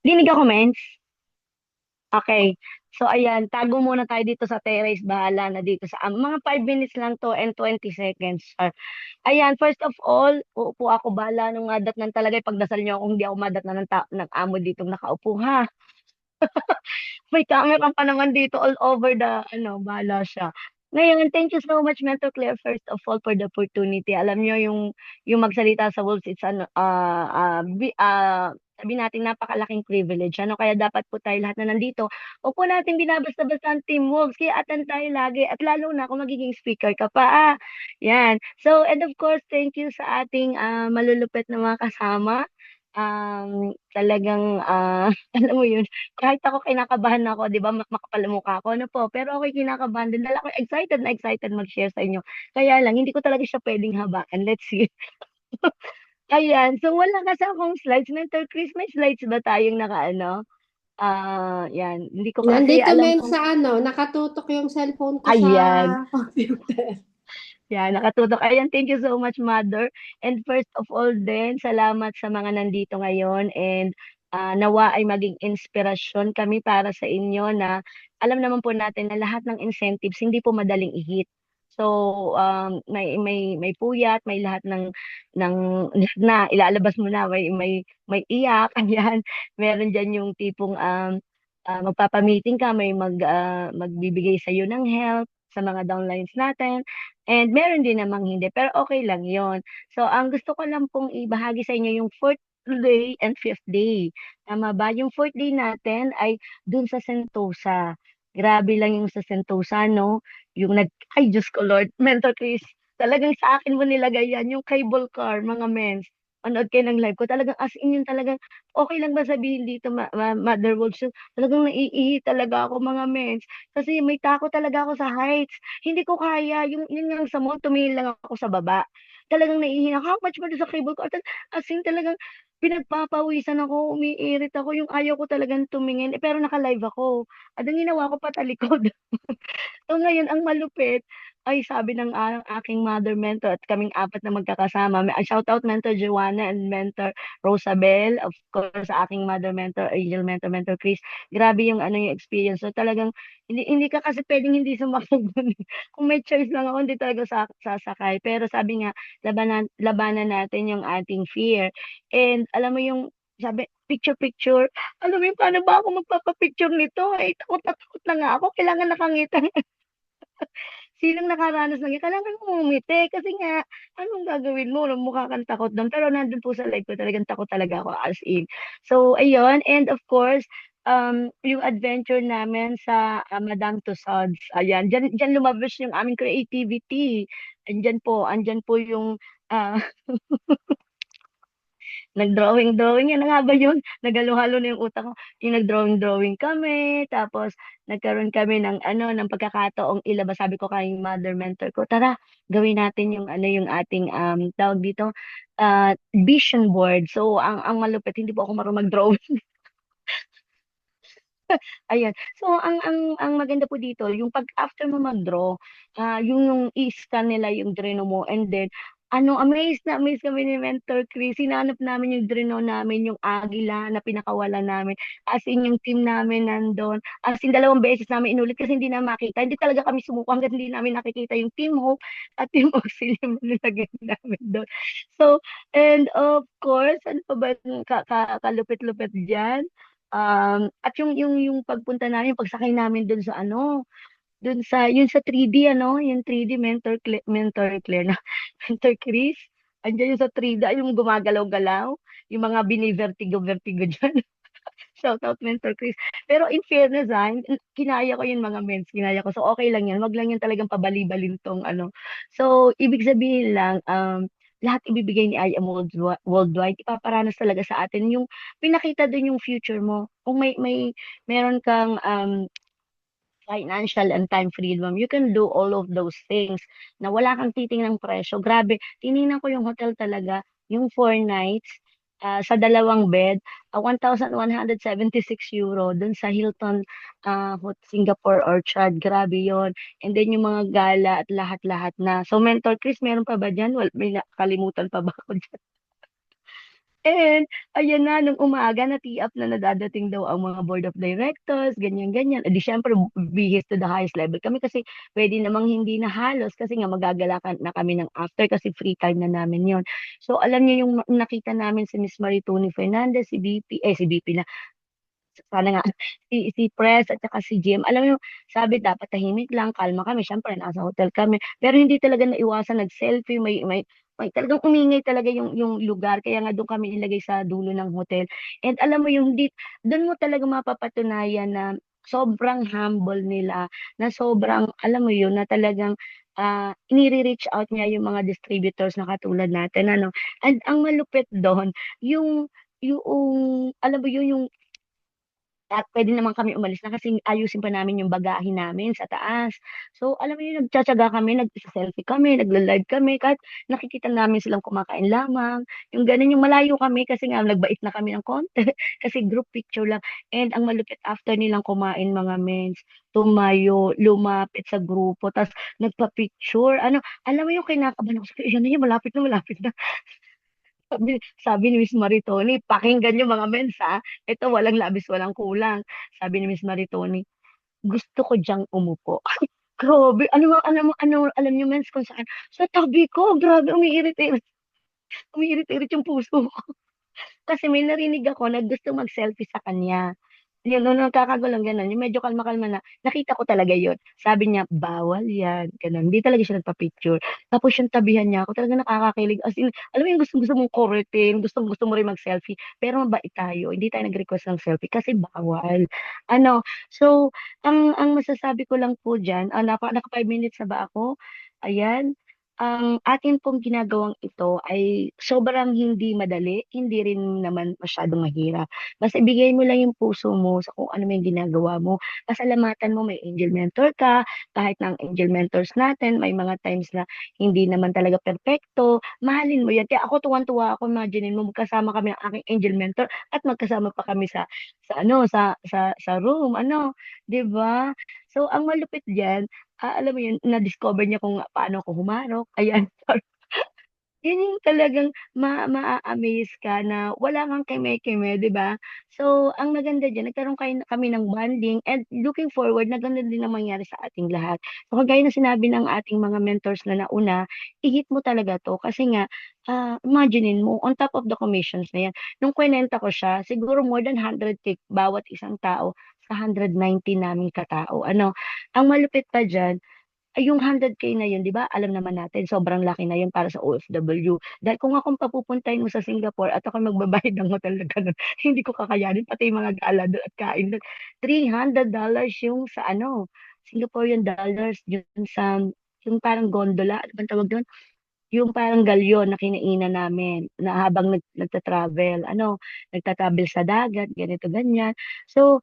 Dinig ako, Mens? Okay. So, ayan, tago muna tayo dito sa terrace. Bahala na dito sa mga 5 minutes lang to and 20 seconds. Ayan, first of all, uupo ako. Bahala nung madatnan talaga. Pagdasal niyo ako, hindi ako madatnan ng amo dito nakaupo, ha? May camera pa naman dito all over bahala siya. Ngayon, thank you so much, Mentor Claire, first of all, for the opportunity. Alam niyo, yung magsalita sa Wolves, it's sabi natin, napakalaking privilege. Kaya dapat po tayo lahat na nandito. Opo natin binabasta-basta ang Team Wolves. Kaya atan tayo lagi. At lalo na kung magiging speaker ka pa. Yan. So, and of course, thank you sa ating malulupit na mga kasama. Talagang, alam mo yun, kahit ako kinakabahan ako, 'di ba, makapal ang mukha ko, ano po, pero ako'y kinakabahan din dahil ako'y excited na excited mag-share sa inyo. Kaya lang hindi ko talaga siya puwedeng habakan, let's see. Ayan, so wala kasi akong slides. Mentor Chris, may slides ba tayong nakaano? 'Yan, hindi ko kasi Nandito alam men kung sa nakatutok yung cellphone ko sa ayan. computer. Yeah, nakatutok. Ayan, thank you so much, Mother. And first of all din, salamat sa mga nandito ngayon and nawa ay maging inspirasyon kami para sa inyo na alam naman po natin na lahat ng incentives hindi po madaling i-hit. So, may puyat, may lahat ng lahat na ilalabas mo na, may iyak, ayan. Meron diyan yung tipong magpapa-meeting ka, may magbibigay sa iyo ng help sa mga downlines natin. And meron din namang hindi, pero okay lang yon. So, ang gusto ko lang pong ibahagi sa inyo yung fourth day and fifth day. Tama ba? Yung fourth day natin ay dun sa Sentosa. Grabe lang yung sa Sentosa, no? Ay, Diyos ko, Lord. Mentor Chris, talagang sa akin mo nilagay yan, yung cable car, mga mens. Manood kayo ng live ko. Talagang as in yung talagang, okay lang ba sabihin dito, Mother Wolf? So, talagang naiihi talaga ako, mga mens. Kasi may takot talaga ako sa heights. Hindi ko kaya. Yun nga sa mall, tumingin lang ako sa baba. Talagang naiihi ako. How much ba doon sa cable car? As in talagang pinagpapawisan ako, umiirit ako. Yung ayaw ko talagang tumingin. Pero naka-live ako. At ang ginawa ko patalikod. So ngayon, ang malupit ay sabi ng aking mother mentor at kaming apat na magkakasama. Shout out Mentor Joanna and Mentor Rosabel. Of course, sa aking mother mentor, Angel Mentor, Mentor Chris. Grabe yung yung experience. So talagang hindi ka kasi pwedeng hindi sumakay dun. Kung may choice lang ako, hindi talaga sasakay. Pero sabi nga, labanan natin yung ating fear. And alam mo yung sabi, picture. Alam mo yung paano ba ako magpapapicture nito? Eh, takot na takot na nga ako. Kailangan nakangita. Sinong nakaranas ng ganyan, kailangan mong ngumiti kasi nga, anong gagawin mo? Mukha kang takot do'n. Pero nandun po sa live ko talagang takot talaga ako as in. So, ayun. And of course, yung adventure namin sa Madame Tussauds. Ayan, diyan lumabas yung aming creativity. Andyan po yung ah, nag-drawing. Ano nga ba yun? Naghalo-halo na yung utak ko. Yung nag-drawing kami, tapos nagkaroon kami ng pagkakataong ilabas. Sabi ko kay mother mentor ko, tara, gawin natin yung ating, tawag dito, vision board. So, ang malupit, hindi po ako marunong mag-drawing. Ayan. So, ang maganda po dito, yung pag after mo mag-draw, yung i-scan nila yung dreno mo and then amazed kami ni Mentor Chris. Hinanap namin yung dreno namin, yung agila na pinakawalan namin. As in, yung team namin nandun. As in, 2 beses namin inulit kasi hindi na makita. Hindi talaga kami sumuko hanggang hindi namin nakikita yung Team Hope at Team Auxilium na nilagay namin doon. So, and of course, ano pa ba yung kalupit-lupit dyan? At yung pagpunta namin, pagsakay namin dun sa dun sa yun sa 3D yung 3D Mentor Claire na Mentor Chris. Andiyan yung sa 3D, yung gumagalaw-galaw, yung mga bini-vertigo diyan. Shout out Mentor Chris. Pero in fairness, kinaya ko yun mga mens, kinaya ko. So okay lang yan. Wag lang yan talagang pabali-balintong. So ibig sabihin lang, lahat ibibigay ni I Am Worldwide. Ipaparanas talaga sa atin yung pinakita dun yung future mo. Kung meron kang financial and time freedom, you can do all of those things na wala kang titingnan ng presyo. Grabe, tiningnan ko yung hotel talaga, yung 4 nights, sa dalawang bed, 1,176 euro dun sa Hilton Singapore Orchard. Grabe yon. And then yung mga gala at lahat-lahat na. So, Mentor Chris, meron pa ba dyan? May nakalimutan pa ba ako dyan? And, ayan na, nung umaga, na-tee up na nadadating daw ang mga board of directors, ganyan-ganyan. Di syempre, bihis to the highest level kami kasi pwede namang hindi na halos kasi nga magagalakan na kami ng after kasi free time na namin yon. So, alam niyo yung nakita namin si Miss Maritoni Fernandez, si BP na, sana nga, si Press at saka si Jim, alam mo, sabi dapat tahimik lang, kalma kami. Syempre, nasa hotel kami. Pero hindi talaga naiwasan, nag-selfie, may talagang umingay talaga yung lugar. Kaya nga doon kami nilagay sa dulo ng hotel. And alam mo yung, doon mo talaga mapapatunayan na sobrang humble nila, na sobrang, alam mo yun, na talagang inire-reach out niya yung mga distributors na katulad natin, ano. And ang malupit doon, alam mo yun, yung at pwede naman kami umalis na kasi ayusin pa namin yung bagahe namin sa taas. So, alam mo yun, nagtsatsaga kami, nag-selfie kami, nagla-live kami, kahit nakikita namin silang kumakain lamang. Yung ganun, yung malayo kami kasi nga nagbait na kami ng konti kasi group picture lang. And ang malupit after nilang kumain mga mens, tumayo, lumapit sa grupo, tas nagpa-picture. Ano, alam mo yung kinakabahan ako, yan na yun, malapit na, malapit na. Sabi ni Miss Maritoni, pakinggan niyo mga mens ha. Ito walang labis, walang kulang. Sabi ni Miss Maritoni, gusto ko diyang umupo. Grabe, alam niyo mens kung saan? Sa tabi ko, grabe, umiirit-irit yung puso ko. Kasi may narinig ako na gusto mag-selfie sa kanya. Yun, nung nagkakagulong gano'n, yung medyo kalma-kalma na, nakita ko talaga yun. Sabi niya, bawal yan, gano'n. Hindi talaga siya nagpa-picture. Tapos yung tabihan niya ako, talaga nakakakilig. As in, alam mo yung gusto mong kurutin, gusto mo rin mag-selfie, pero mabait tayo. Hindi tayo nag-request ng selfie kasi bawal. Ano, so, ang masasabi ko lang po dyan, naka 5 minutes na ba ako? Ayan, ang atin pong ginagawang ito ay sobrang hindi madali, hindi rin naman masyadong mahirap. Basta ibigay mo lang yung puso mo sa kung ano may ginagawa mo. Pasalamatan mo may angel mentor ka, kahit na ang angel mentors natin, may mga times na hindi naman talaga perpekto, mahalin mo yan. Kaya ako tuwan-tuwa ako, imagine mo, magkasama kami ng aking angel mentor at magkasama pa kami sa room, ano, 'di ba? So, ang malupit diyan, alam mo yun, na-discover niya kung paano ako humarok, ayan. Yun yung talagang maa-amaze ka na wala kang keme-keme, 'di ba? So, ang maganda diyan nagkaroon kami ng bonding and looking forward na gano'n din ang mangyari sa ating lahat. So, kagaya ng sinabi ng ating mga mentors na nauna, i-hit mo talaga 'to kasi nga, imaginin mo on top of the commissions na 'yan, nung kinenta ko siya siguro more than 100K bawat isang tao sa 190 naming katao, ano. Ang malupit pa diyan ay yung 100K na yun, 'di ba, alam naman natin sobrang laki na yun para sa OFW. Dahil kung akong papupuntahin mo sa Singapore at ako'y magbabayad ng hotel na gano'n, hindi ko kakayanin pati yung mga gala do'n at kain do'n. $300 yung sa ano, Singaporean dollars yun sa yung parang gondola, ano bang tawag do'n? Yung parang galyon na kinainan namin na habang nagta-travel, ano, nagta-travel sa dagat, ganito, ganyan. So,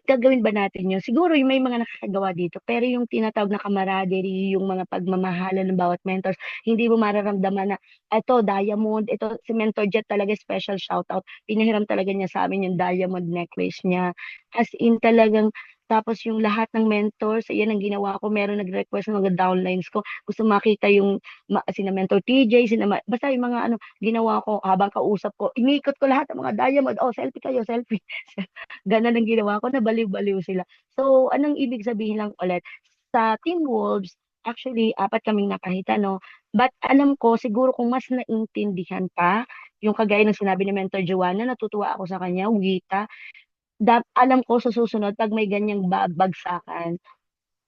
gagawin ba natin yun? Siguro yung may mga nakakagawa dito, pero yung tinatawag na camaraderie, yung mga pagmamahalan ng bawat mentors, hindi mo mararamdaman na, eto, diamond, ito, si Mentor Jet talaga special shoutout. Pinahiram talaga niya sa amin yung diamond necklace niya. As in talagang, tapos yung lahat ng mentors, ayan ang ginawa ko, meron nag-request ng mga downlines ko, gusto makita yung, sina Mentor TJ, basta yung mga ano, ginawa ko habang kausap ko, inikot ko lahat ng mga diamond, oh, selfie kayo, selfie. Gano'n ang ginawa ko, nabaliw-baliw sila. So, anong ibig sabihin lang ulit, sa Team Wolves, actually, 4 kaming nakahita, no? But alam ko, siguro kung mas naintindihan pa, yung kagaya ng sinabi ni Mentor Joanna, natutuwa ako sa kanya, Wita, alam ko sa susunod, pag may ganyang bagsakan,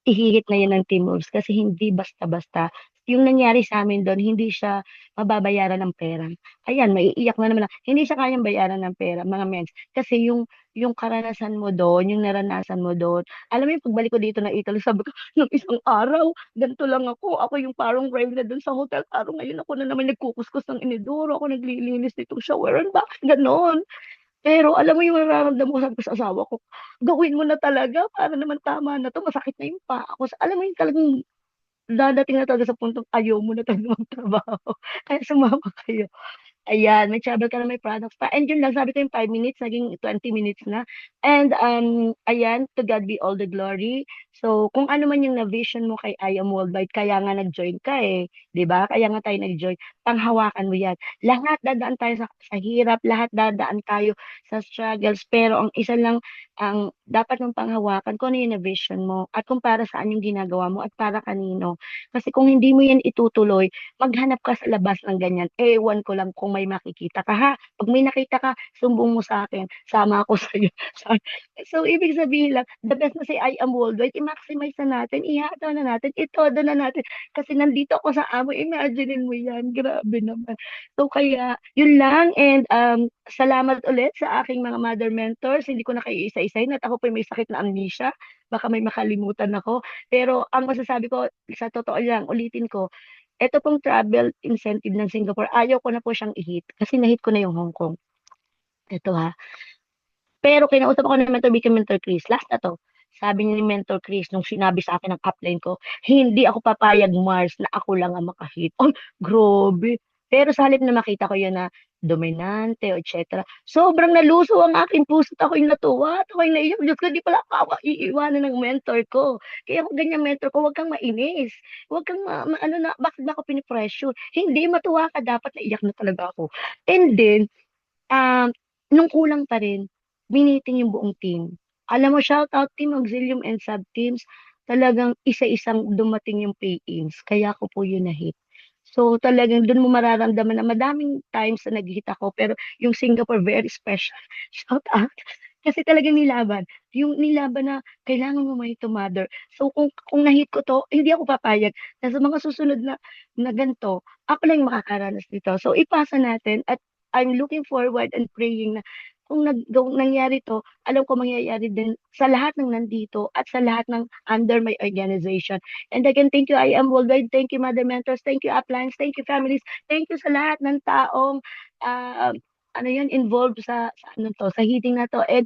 ihihit na yan ng Team Wolves kasi hindi basta-basta. Yung nangyari sa amin doon, hindi siya mababayaran ng pera. Ayan, maiiyak na naman. Hindi siya kayang bayaran ng pera, mga mens. Kasi yung karanasan mo doon, yung naranasan mo doon. Alam mo yung pagbalik ko dito ng Italy, sabi ko, nung isang araw, ganito lang ako. Ako yung parang reyna doon sa hotel. Parang ngayon ako na naman nagkukuskus ng inidoro. Ako naglilinis nitong showeran. Bakit ganon? Pero alam mo yung nararamdaman ko, sabi ko sa asawa ko, gawin mo na talaga para naman tama na to. Masakit na yung paa ko. Alam mo yung talagang dadating na talaga sa puntong ayaw mo na talaga magtrabaho. Kaya sumama kayo. Ayan, may travel ka na may products pa. And yun lang, sabi ko yung 5 minutes, naging 20 minutes na. And ayan, to God be all the glory. So, kung ano man yung na-vision mo kay I Am Worldwide, kaya nga nag-join ka eh. 'Di ba? Kaya nga tayo nag-join. Panghawakan mo yan. Lahat dadaan tayo sa hirap, lahat dadaan tayo sa struggles. Pero ang isa lang, ang dapat mong panghawakan, kung ano yung na-vision mo at kung para saan yung ginagawa mo at para kanino. Kasi kung hindi mo yan itutuloy, maghanap ka sa labas ng ganyan. Ewan ko lang kung may makikita ka ha. Pag may nakita ka, sumbong mo sa akin. Sama ako sa iyo. So, ibig sabihin lang, the best na si I Am Worldwide, i-maximize na natin, ihataw na natin, itodo na natin. Kasi nandito ako sa amo, imaginein mo yan. Grabe naman. So, kaya, yun lang. And salamat ulit sa aking mga mother mentors. Hindi ko na kayo isa-isahin at ako po may sakit na amnesia. Baka may makalimutan ako. Pero ang masasabi ko, sa totoo lang, ulitin ko, ito pong travel incentive ng Singapore, ayaw ko na po siyang i-hit kasi na-hit ko na yung Hong Kong. Ito ha. Pero kinausap ako ng mentor Vicky, Mentor Chris, last na to. Sabi ni Mentor Chris, nung sinabi sa akin ng upline ko, hindi ako papayag Mars na ako lang ang makahit. Ay, grabe. Pero sa halip na makita ko yun na dominante, etc. Sobrang naluso ang aking puso at ako'y natuwa at ako'y naiyak. Diyos ko, di pala ako iiwanan ng mentor ko. Kaya kung ganyan mentor ko, huwag kang mainis. Huwag kang ano na, bakit ba ako pinipressure? Hindi, matuwa ka, dapat naiyak na talaga ako. And then, um, nung kulang pa rin, miniting yung buong team. Alam mo, shout out Team Auxilium and sub-teams, talagang isa-isang dumating yung pay-ins. Kaya ko po yun na-hit. So talagang doon mo mararamdaman na madaming times na nag-hit ako, pero yung Singapore very special. Shout out. Kasi talagang nilaban. Yung nilaban na kailangan mo may mother. So kung na-hit ko to, hindi ako papayag. Na sa mga susunod na ganito, ako lang yung makakaranas nito. So ipasa natin at I'm looking forward and praying na kung nangyari to, alam ko mangyayari din sa lahat ng nandito at sa lahat ng under my organization. And again, thank you, I Am Worldwide. Thank you, Mother Mentors. Thank you, uplines. Thank you, families. Thank you sa lahat ng taong uh, ano yun, involved sa ano to, sa heating na to. And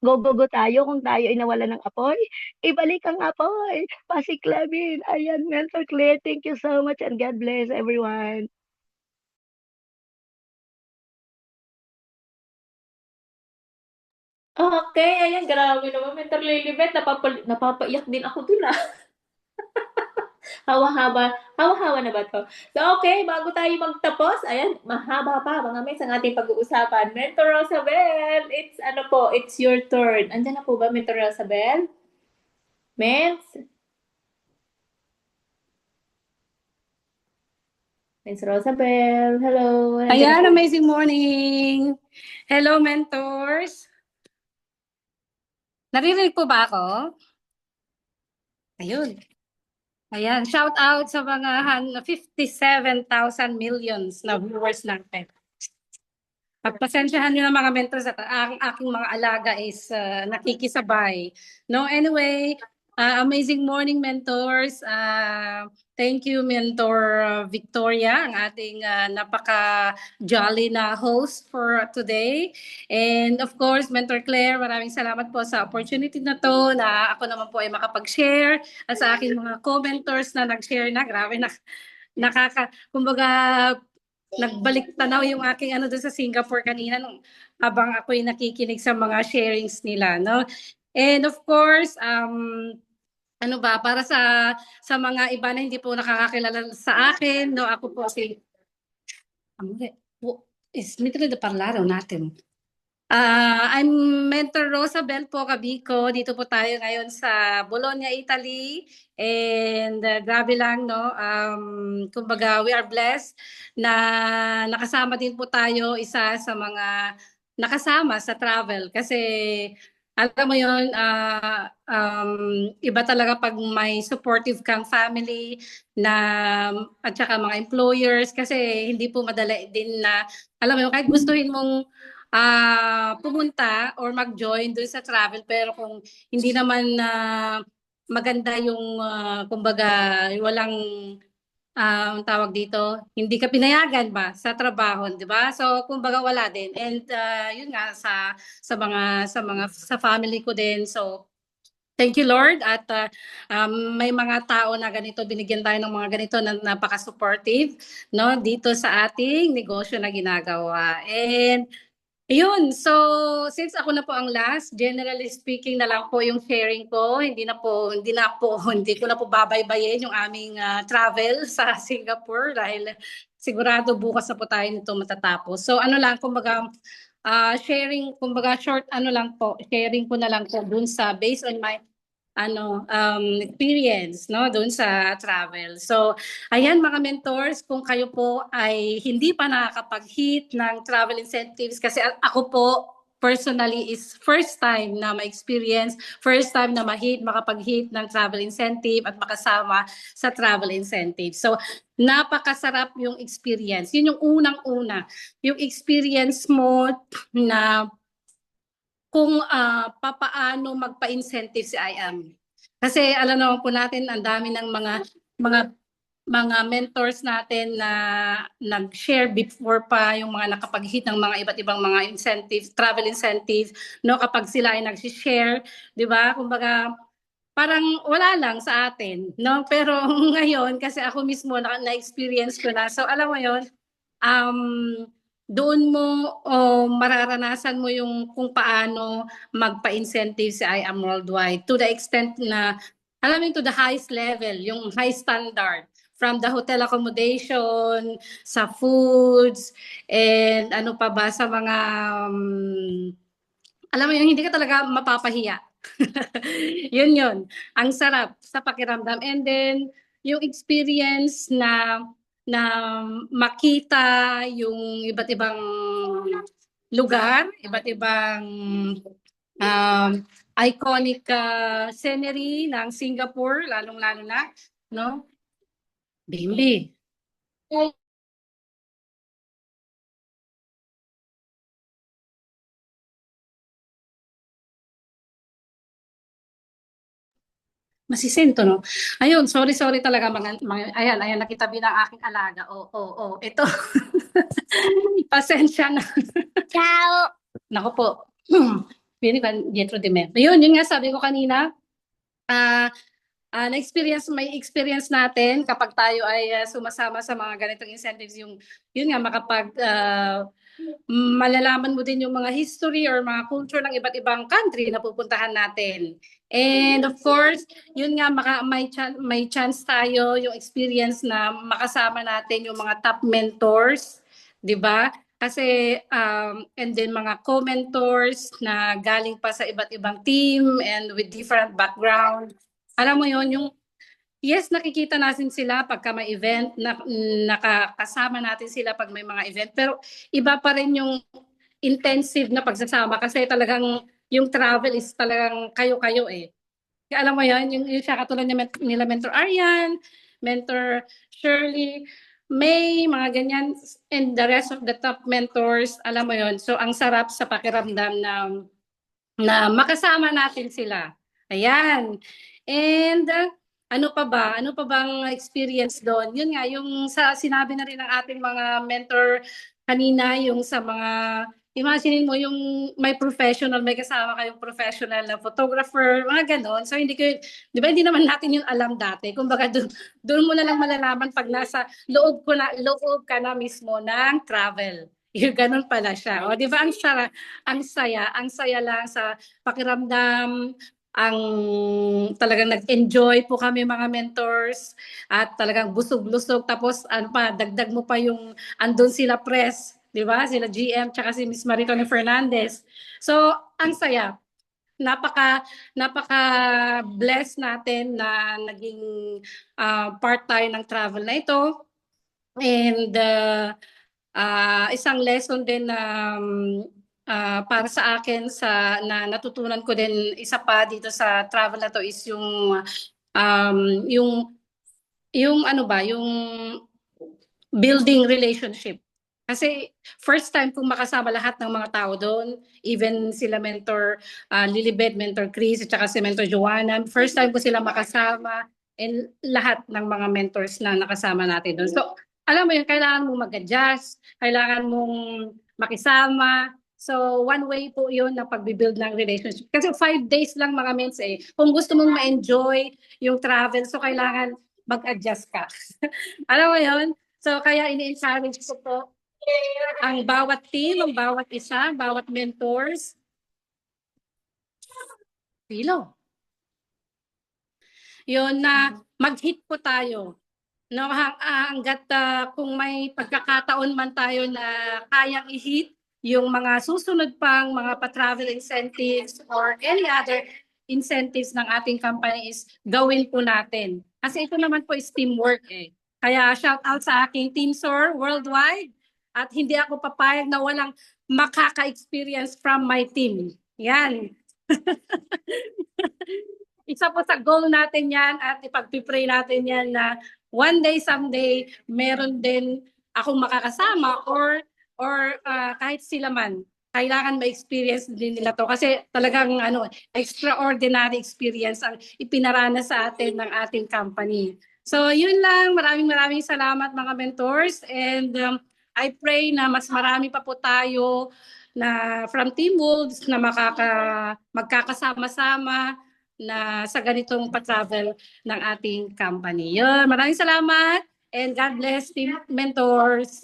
go tayo kung tayo ay nawala ng apoy. Ibalik ang apoy. Pasiklamin. Ayan, Mentor Claire. Thank you so much and God bless everyone. Okay, ayan, grabe naman, Mentor Lilibet. Napapaiyak din ako dun ah. Hawa-hawa na ba to? So, okay, bago tayo magtapos, ayan, mahaba pa, mga mes, ang ating pag-uusapan. Mentor Rosabel, it's your turn. Andiyan na po ba, Mentor Rosabel? Mens? Mens Rosabel, hello. Nandiyan na Ayan, po. amazing morning. Hello, mentors. Naririnig po ba ako? Ayun. Ayan, shout out sa mga 57,000 millions na viewers natin. Pagpasensyahan nyo ng mga mentors at ang aking mga alaga is nakikisabay. No, anyway, amazing morning mentors. Thank you Mentor Victoria, ang ating napaka-jolly na host for today. And of course, Mentor Claire, maraming salamat po sa opportunity na to na ako naman po ay makapag-share at sa aking mga commentors na nag-share na. Grabe na kumbaga nagbalik tanaw yung aking doon sa Singapore kanina nung habang ako'y nakikinig sa mga sharings nila, no? And of course, para sa mga iba na hindi po nakakakilala sa akin, no, ako po si Smitri de Parlaro natin. I'm Mentor Rosabel po Cabico. Dito po tayo ngayon sa Bologna, Italy. And grabe lang, no? Kumbaga, we are blessed na nakasama din po tayo isa sa mga nakasama sa travel. Kasi alam mo yun, iba talaga pag may supportive kang family na at saka mga employers kasi hindi po madali din na, alam mo yun, kahit gustuhin mong pumunta or mag-join doon sa travel, pero kung hindi naman maganda yung kumbaga walang ang tawag dito, hindi ka pinayagan ba sa trabaho, 'di ba? So kumbaga wala din. And yun nga sa family ko din. So thank you Lord at may mga tao na ganito, binigyan tayo ng mga ganito na napaka-supportive, no, dito sa ating negosyo na ginagawa. And yun, so since ako na po ang last, generally speaking na lang po yung sharing ko, hindi ko na po babaybayin yung aming travel sa Singapore dahil sigurado bukas na po tayo nito matatapos. So ano lang, kumbaga sharing, kumbaga short ano lang po, sharing ko na lang po dun sa based on my experience, no, doon sa travel. So, ayan mga mentors, kung kayo po ay hindi pa nakakapag-hit ng travel incentives, kasi ako po personally is first time na ma-experience, first time na makapag-hit ng travel incentive at makasama sa travel incentive. So, napakasarap yung experience. Yun yung unang-una. Yung experience mo na kung papaano magpa-incentive si IAM. Kasi alam naman po natin ang dami ng mga mentors natin na nag-share before pa yung mga nakapag-hit ng mga iba't ibang mga incentives, travel incentives, no, kapag sila ay nag-share, 'di ba? Kumbaga parang wala lang sa atin, no? Pero ngayon kasi ako mismo na-experience ko na. So alam mo 'yon, doon mo mararanasan mo yung kung paano magpa-incentive si IAM Worldwide to the extent na alam mo to the highest level, yung high standard from the hotel accommodation, sa foods, and ano pa ba sa mga alam mo yung hindi ka talaga mapapahiya. Yun. Ang sarap sa pakiramdam. And then, yung experience na makita yung iba't ibang lugar, iba't ibang iconic scenery ng Singapore, lalong-lalo na, no? Bimbi. Masisento, no? Ayun, sorry talaga ayan, nakitabi ng aking alaga. Ito. Pasensya na. Ciao! Nako po. Pili ba, Jetro de Mer. Yun nga sabi ko kanina, may experience natin kapag tayo ay sumasama sa mga ganitong incentives, yun nga malalaman mo din yung mga history or mga culture ng iba't ibang country na pupuntahan natin. And of course, yun nga may chance tayo yung experience na makasama natin yung mga top mentors, 'di ba? Kasi and then mga co-mentors na galing pa sa iba't ibang team and with different background. Alam mo yon yung yes, nakikita natin sila pagka may event, nakakasama natin sila pag may mga event, pero iba pa rin yung intensive na pagsasama kasi talagang yung travel is talagang kayo-kayo eh. Kaya alam mo yan, yung siya katulad nila Mentor Arian, Mentor Shirley, May, mga ganyan, and the rest of the top mentors, alam mo yon. So ang sarap sa pakiramdam na makasama natin sila. Ayan. And ano pa ba? Ano pa bang experience doon? Yun nga, yung sinabi na rin ng ating mga mentor kanina, yung sa mga, imagine mo yung may kasama kayong professional na photographer, mga ganon. So hindi di ba hindi naman natin yun alam dati. Kumbaga doon mo na lang malalaman pag nasa loob ka na mismo ng travel. Yung ganun pala siya. O di ba ang saya lang sa pakiramdam, ang talagang nag-enjoy po kami mga mentors at talagang busog-lusog, tapos ano pa, dagdag mo pa yung andun sila press, di ba? Sila GM tsaka si Miss Maritone Fernandez. So, ang saya. Napaka blessed natin na naging part tayo ng travel na ito. And isang lesson din na para sa akin na natutunan ko din, isa pa dito sa travel na to is yung ano ba, yung building relationship. Kasi first time kong makasama lahat ng mga tao doon, even sila Mentor Lilibet, Mentor Chris, at saka si Mentor Joanna. First time ko sila makasama and lahat ng mga mentors na nakasama natin doon. So, alam mo yun, kailangan mong mag-adjust, kailangan mong makisama. So, one way po yun na pag-build ng relationship. Kasi 5 days lang mga mens eh. Kung gusto mong ma-enjoy yung travel, so kailangan mag-adjust ka. Alam mo yun? So, kaya ini-encourage ko po ang bawat team, ang bawat isa, bawat mentors. Pilo. Yun na mag-hit po tayo. No, hanggat kung may pagkakataon man tayo na kayang i-hit yung mga susunod pang mga pa-travel incentives or any other incentives ng ating company is gawin po natin. Kasi ito naman po is teamwork eh. Kaya shout out sa aking Team SOAR worldwide at hindi ako papayag na walang makaka-experience from my team. Yan. Isa po sa goal natin yan at ipag-pray natin yan na one day, someday, meron din akong makakasama or kahit sila man, kailangan ma-experience din nila to kasi talagang extraordinary experience ang ipinarana sa atin ng ating company. So yun lang, maraming salamat mga mentors and I pray na mas marami pa po tayo na from Team Wolves na magkakasama-sama na sa ganitong pa-travel ng ating company. Yun, maraming salamat and God bless Team Mentors.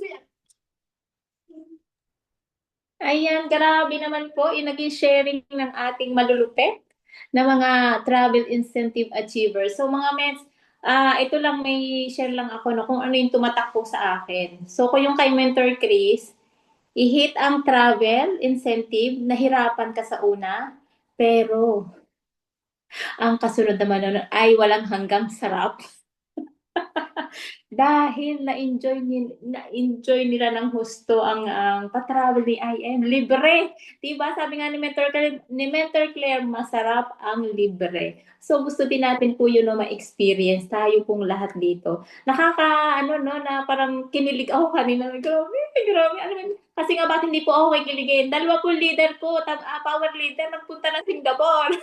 Ayan, grabe naman po yung naging sharing ng ating malulupet na mga travel incentive achievers. So mga mens, ito lang may share lang ako no, kung ano yung tumatak po sa akin. So kung yung kay Mentor Chris, i-hit ang travel incentive, nahirapan ka sa una, pero ang kasunod naman nun ay walang hanggang sarap. Dahil na-enjoy nila ng husto ang pa-travel ni IM. Libre. Diba? Sabi nga ni Mentor Claire, masarap ang libre. So gusto din natin po yun ma-experience. Tayo pong lahat dito. Na parang kinilig ako kanina. Grabe. Kasi nga ba't hindi po ako kikiligin? 2 leader ko, power leader, nagpunta ng Singapore.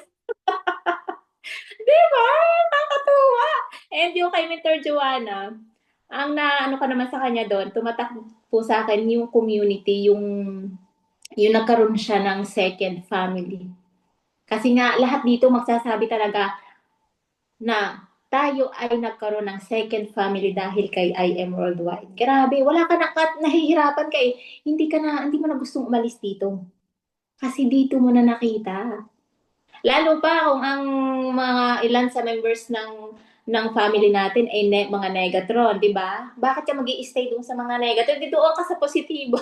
Diba? Nakakatuwa. And yung kay Mentor Joanna, ang naano ka naman sa kanya doon, tumatak po sa akin yung community, yung nagkaroon siya ng second family. Kasi nga lahat dito magsasabi talaga na tayo ay nagkaroon ng second family dahil kay IM Worldwide. Grabe, wala ka nahihirapan ka eh. Hindi mo na gustong umalis dito. Kasi dito mo na nakita. Lalo pa kung ang mga ilan sa members ng family natin ay mga negatron, di ba? Bakit ka mag-i-stay doon sa mga negatron? Doon ka sa positibo.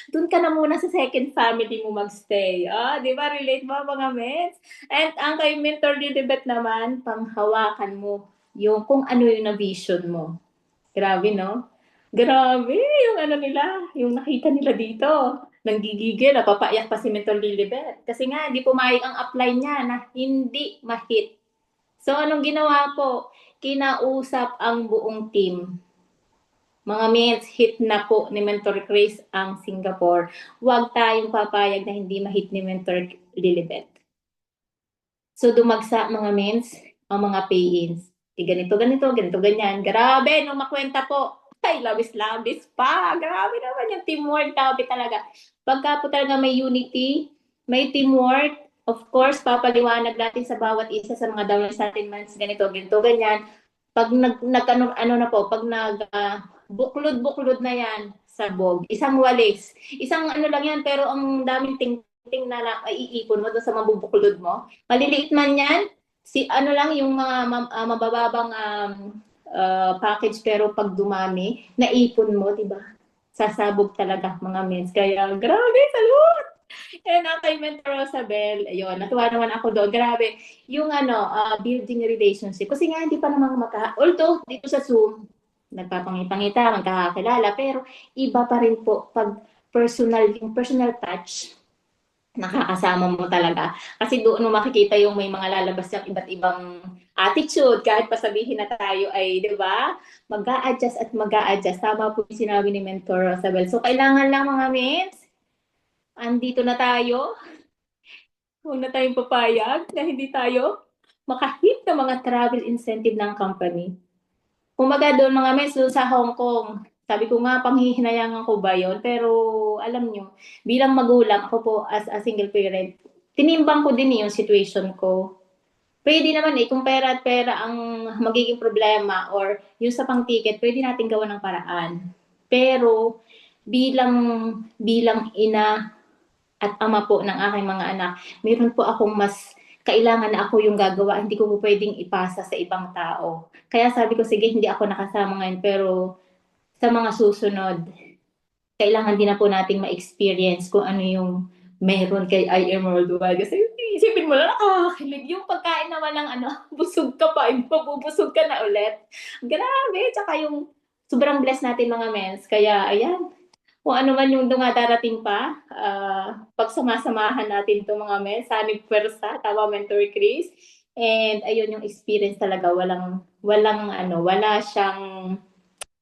Doon ka na muna sa second family mo magstay. Di ba? Relate mo mga mens? And ang kay Mentor Lilibet naman, panghawakan mo yung kung ano yung na-vision mo. Grabe, no? Grabe, yung nila, yung nakita nila dito. Nanggigigil, napapaiyak pa si Mentor Lilibet. Kasi nga, hindi pumayag ang apply niya na hindi ma-hit. So, anong ginawa po? Kinausap ang buong team. Mga mens, hit na po ni Mentor Chris ang Singapore. Huwag tayong papayag na hindi ma-hit ni Mentor Lilibet. So, dumagsa mga mens, ang mga pay-ins. Ganito, ganyan. Grabe, nung makwenta po, ay, labis pa. Grabe naman yung teamwork. Grabe talaga. Pagka po talaga may unity, may teamwork, of course, papaliwanag natin sa bawat isa sa mga downline settlements, ganito, ganyan. Pag buklod na yan sa bog, isang walis. Isang lang yan, pero ang daming ting na iipon mo doon sa mabubuklod mo. Maliliit man yan, yung mga mabababang package, pero pag dumami, naipon mo, diba? Sasabog talaga mga mens. Kaya, grabe, salute! And kay Mentor Rosabel, ayun, natuwa naman ako doon. Grabe, yung building relationship. Kasi nga, hindi pa naman although, dito sa Zoom, nagpapangita, magkakakilala, pero iba pa rin po pag yung personal touch, nakakasama mo talaga. Kasi doon mo makikita yung may mga lalabas ng iba't ibang attitude, kahit pa sabihin na tayo ay, di ba, mag-a-adjust at mag-a-adjust. Tama po yung sinabi ni Mentor Rosabel. So, kailangan lang mga mins, andito na tayo. Huwag na tayong papayag na hindi tayo makahit ng mga travel incentive ng company. Kumaga doon mga mens, doon sa Hong Kong, sabi ko nga, panghihinayangan ko ba yon? Pero alam nyo, bilang magulang, ako po as a single parent, tinimbang ko din yung situation ko. Pwede naman kung pera at pera ang magiging problema or yung sa pang-ticket, pwede natin gawa ng paraan. Pero bilang bilang ina at ama po ng aking mga anak, mayroon po akong mas kailangan na ako yung gagawa, hindi ko po pwedeng ipasa sa ibang tao. Kaya sabi ko, sige, hindi ako nakasama ngayon, pero sa mga susunod, kailangan din na po nating ma-experience kung ano yung meron kay I Am Worldwide. Kasi isipin mo lang, nakakakilig. Yung pagkain na walang busog ka pa, mabubusog ka na ulit. Grabe, tsaka yung sobrang blessed natin mga mens. Kaya, ayan, kung ano man yung darating pa, pagsamasamahan natin itong mga men, Sanib Pwersa, tama Mentor Chris. And ayun yung experience talaga, wala siyang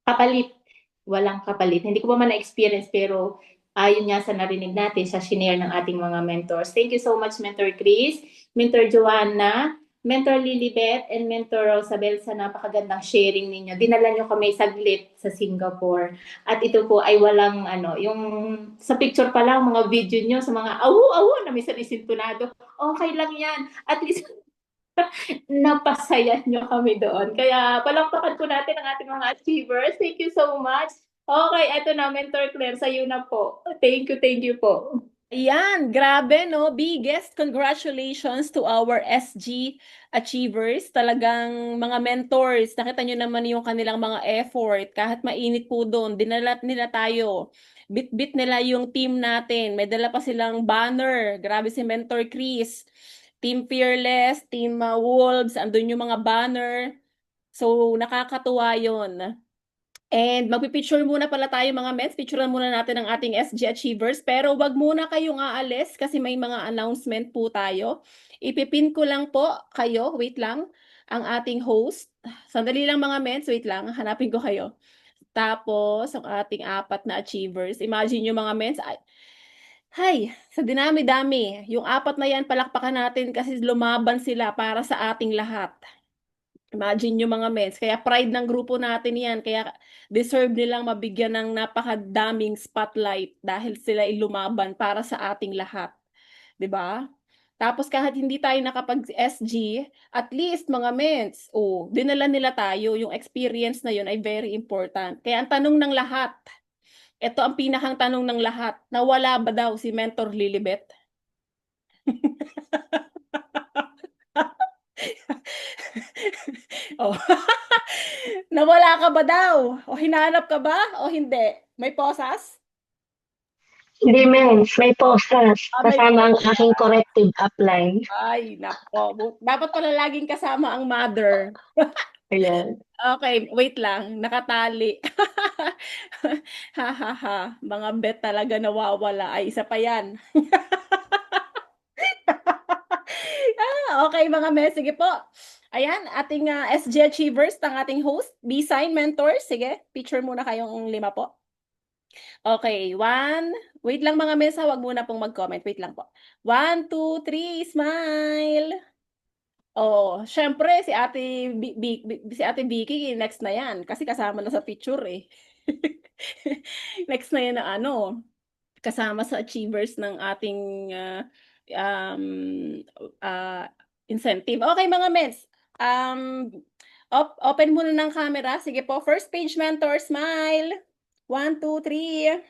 kapalit. Walang kapalit. Hindi ko pa man na-experience pero ayon nga sa narinig natin sa shinare ng ating mga mentors. Thank you so much, Mentor Chris, Mentor Joanna, Mentor Lilibet, and Mentor Rosabel sa napakagandang sharing ninyo. Dinala nyo kami saglit sa Singapore. At ito po ay walang yung sa picture pa lang, mga video nyo sa mga awu-awu na minsan isintunado. Okay lang yan. At least napasaya nyo kami doon. Kaya palakpakan po natin ang ating mga achievers. Thank you so much. Okay, eto na, Mentor Claire, sa'yo na po. Thank you po. Ayan, grabe no. Biggest congratulations to our SG achievers. Talagang mga mentors. Nakita nyo naman yung kanilang mga effort. Kahit mainit po doon, dinala nila tayo. Bit-bit nila yung team natin. May dala pa silang banner. Grabe si Mentor Chris. Team Fearless, Team Wolves, andun yung mga banner. So, nakakatuwa yon. And magpipicture muna pala tayo mga mens. Picturean muna natin ang ating SG Achievers. Pero wag muna kayong aalis kasi may mga announcement po tayo. Ipipin ko lang po kayo. Wait lang. Ang ating host. Sandali lang mga mens. Wait lang. Hanapin ko kayo. Tapos, ang ating 4 na achievers. Imagine nyo mga mens. Hay, sa dinami-dami. Yung 4 na yan, palakpakan natin kasi lumaban sila para sa ating lahat. Imagine nyo mga mens. Kaya pride ng grupo natin yan. Kaya deserve nilang mabigyan ng napakadaming spotlight dahil sila ay lumaban para sa ating lahat. 'Di ba? Tapos kahit hindi tayo nakapag-SG, at least mga mens, dinala nila tayo. Yung experience na yun ay very important. Kaya ang tanong ng lahat, ito ang pinakang tanong ng lahat, nawala ba daw si Mentor Lilibet? Oh. Nawala ka ba daw? O hinanap ka ba? O hindi? May posas? Hindi, mens. May posas. May Kasama ang posas. aking corrective upline. Ay, nako. Dapat pala laging kasama ang mother. Ayan. Okay, wait lang. Nakatali. Ha, ha, ha. Mga bet talaga nawawala. Ay, isa pa yan. Okay, mga mes. Sige po. Ayan, ating SG Achievers, ang ating host, B-Sign Mentors. Sige, picture muna kayong 5 po. Okay, 1. Wait lang mga mesa, wag muna pong mag-comment. Wait lang po. 1, 2, 3, smile. Oh, syempre si Ate Vicky next na 'yan kasi kasama na sa picture eh. Next na 'yan na kasama sa achievers ng ating um, incentive. Okay mga mens. Open muna ng camera. Sige po, first page mentor, smile. 1, 2, 3.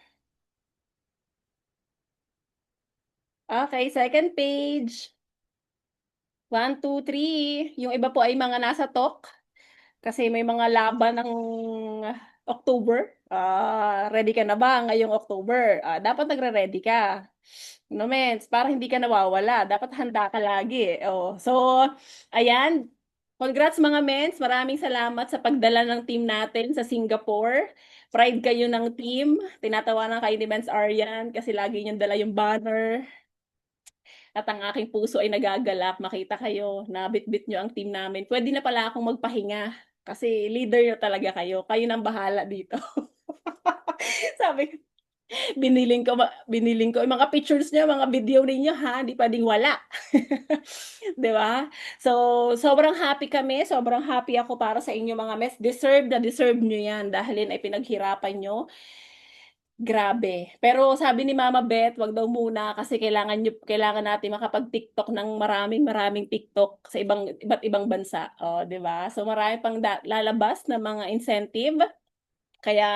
Okay, second page. 1, 2, 3. Yung iba po ay mga nasa talk. Kasi may mga laban ng October. Ready ka na ba ngayong October? Dapat nagre-ready ka. No, mens, para hindi ka nawawala. Dapat handa ka lagi. So, ayan. Congrats mga mens. Maraming salamat sa pagdala ng team natin sa Singapore. Pride kayo ng team. Tinatawanan kayo ni Mens Aryan kasi lagi niyang dala yung banner. at ang aking puso ay nagagalak, makita kayo na bitbit nyo ang team namin. Pwede na pala akong magpahinga kasi leader na talaga kayo. Kayo nang bahala dito. Sabi ko, biniling ko yung mga pictures niyo, mga video ninyo ha, hindi pwedeng wala. 'Di ba? So, sobrang happy kami, sobrang happy ako para sa inyo mga mes. Deserve na deserve nyo yan dahil ay pinaghirapan nyo. Grabe. Pero sabi ni Mama Beth, wag daw muna kasi kailangan natin makapag-TikTok ng maraming TikTok sa iba't ibang bansa. Oh, 'di ba? So marami pang lalabas na mga incentive. Kaya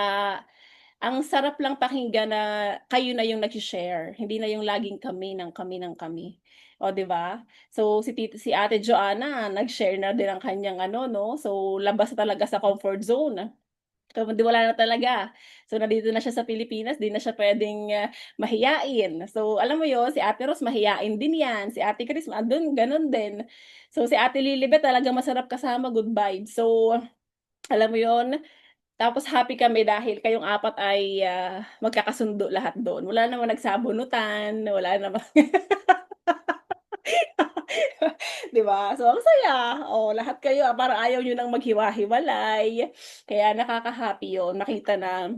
ang sarap lang pakinggan na kayo na yung nag-share, hindi na yung laging kami ng kami ng kami. O, 'di ba? So si Ate Joanna nag-share na din ang kanyang ano 'no. So labas na talaga sa comfort zone. Kundi wala na talaga. So, nandito na siya sa Pilipinas, 'di na siya puwedeng, mahiyain. So, alam mo 'yun, si Ate Rose mahiyain din 'yan, si Ate Chris andun gano'n din. So, si Ate Lilibet talagang masarap kasama, good vibes. So, alam mo 'yun, tapos happy kami dahil kayong apat ay, magkakasundo lahat do'n. Wala namang nagsabunutan, wala namang 'di ba? So, ang saya. Oh, lahat kayo, parang ayaw niyo ng maghiwa-hiwalay. Kaya nakaka-happy 'yun makita na,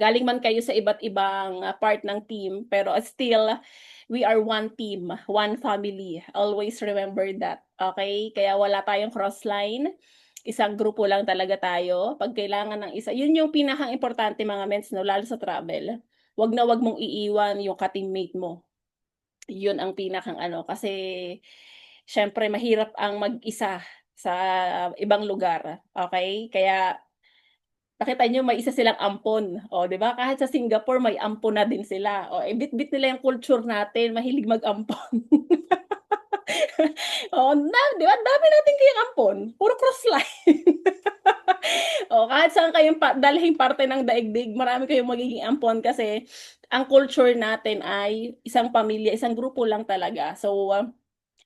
galing man kayo sa iba't ibang, part ng team, pero still, we are one team, one family. Always remember that, okay? Kaya wala tayong cross line, isang grupo lang talaga tayo. 'Pag kailangan ng isa 'yun yung pinakaimportante mga mens 'no, lalo sa travel. 'Wag na 'wag mong iiwan yung ka-teammate mo. 'Yun ang pinakang ano, kasi siyempre mahirap ang mag-isa sa ibang lugar, okay? Kaya nakita niyo may isa silang ampon, oh, 'di ba? Kahit sa Singapore may ampon na din sila, oh, eh, bit-bit nila yung culture natin, mahilig mag-ampon. Oo, 'di ba ang dami nating kayang ampon, puro cross line. Oh, kahit saan kayong dalhin parte ng daigdig, marami kayong magiging ampon kasi ang culture natin ay isang pamilya, isang grupo lang talaga. So,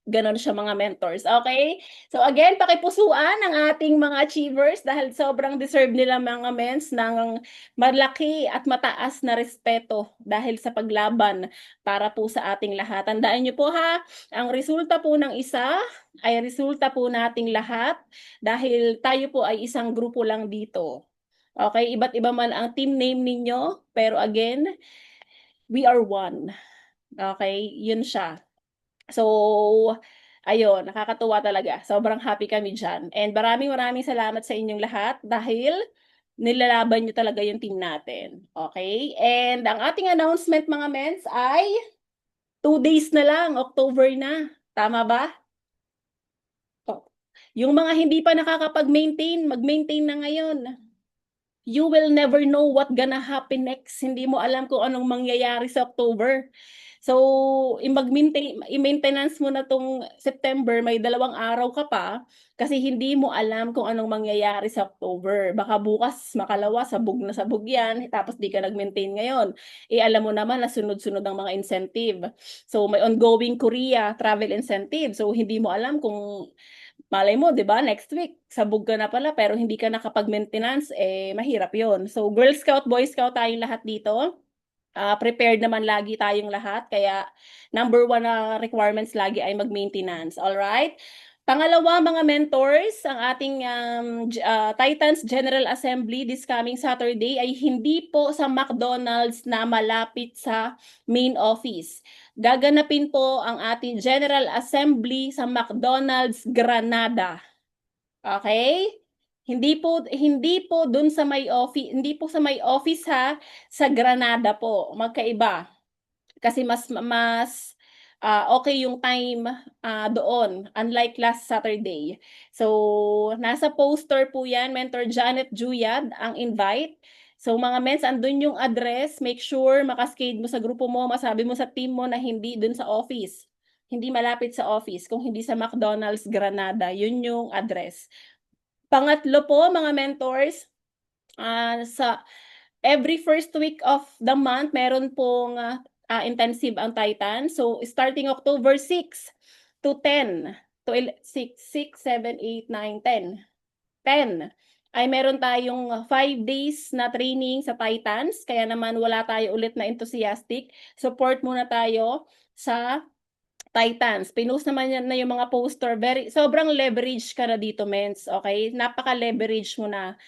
gano'n siya mga mentors, okay? So again, pakipusuan ang ating mga achievers dahil sobrang deserve nila mga mens ng malaki at mataas na respeto dahil sa paglaban para po sa ating lahat. Tandaan niyo po ha, ang resulta po ng isa ay resulta po nating lahat dahil tayo po ay isang grupo lang dito. Okay, iba't iba man ang team name ninyo, pero again, we are one. Okay, yun siya. So, ayun, nakakatuwa talaga. Sobrang happy kami diyan. And maraming salamat sa inyong lahat dahil nilalaban niyo talaga yung team natin. Okay? And ang ating announcement mga mens ay 2 days na lang, October na. Tama ba? Oh. Yung mga hindi pa nakakapag-maintain, mag-maintain na ngayon. You will never know what gonna happen next. Hindi mo alam kung anong mangyayari sa October. So, i-maintenance mo na 'tong September, may 2 araw ka pa, kasi hindi mo alam kung anong mangyayari sa October. Baka bukas makalawa sabog na sabog 'yan, tapos 'di ka nag-maintain ngayon. Eh, alam mo naman na sunod-sunod ang mga incentive. So, may ongoing Korea travel incentive. So, hindi mo alam kung malay mo 'di ba next week sabog ka na pala pero hindi ka nakapag-maintenance, eh, mahirap 'yun. So, Girl Scout, Boy Scout tayong lahat dito. Prepared naman lagi tayong lahat kaya number 1 na requirements lagi ay mag-maintenance, alright? Pangalawa mga mentors, ang ating, Titans General Assembly this coming Saturday ay hindi po sa McDonald's na malapit sa main office. Gaganapin po ang ating General Assembly sa McDonald's Granada. Okay? Hindi po dun sa may office, hindi po sa may office ha, sa Granada po, magkaiba. Kasi mas okay yung time doon, unlike last Saturday. So, nasa poster po yan, Mentor Janet Juyad, ang invite. So, mga mens, andun yung address, make sure makaskade mo sa grupo mo, masabi mo sa team mo na hindi dun sa office. Hindi malapit sa office, kung hindi sa McDonald's Granada, yun yung address. Pangatlo po mga mentors, sa every first week of the month meron pong, intensive ang Titan. So, starting October 6 to 10 to 6, 7, 8, 9, 10. 10 ay meron tayong 5 days na training sa Titans, kaya naman wala tayo ulit na enthusiastic. Support muna tayo sa Titans. Pinost naman yan na yung mga poster. Sobrang leverage ka na dito, mens. Okay? Napaka-leverage mo na.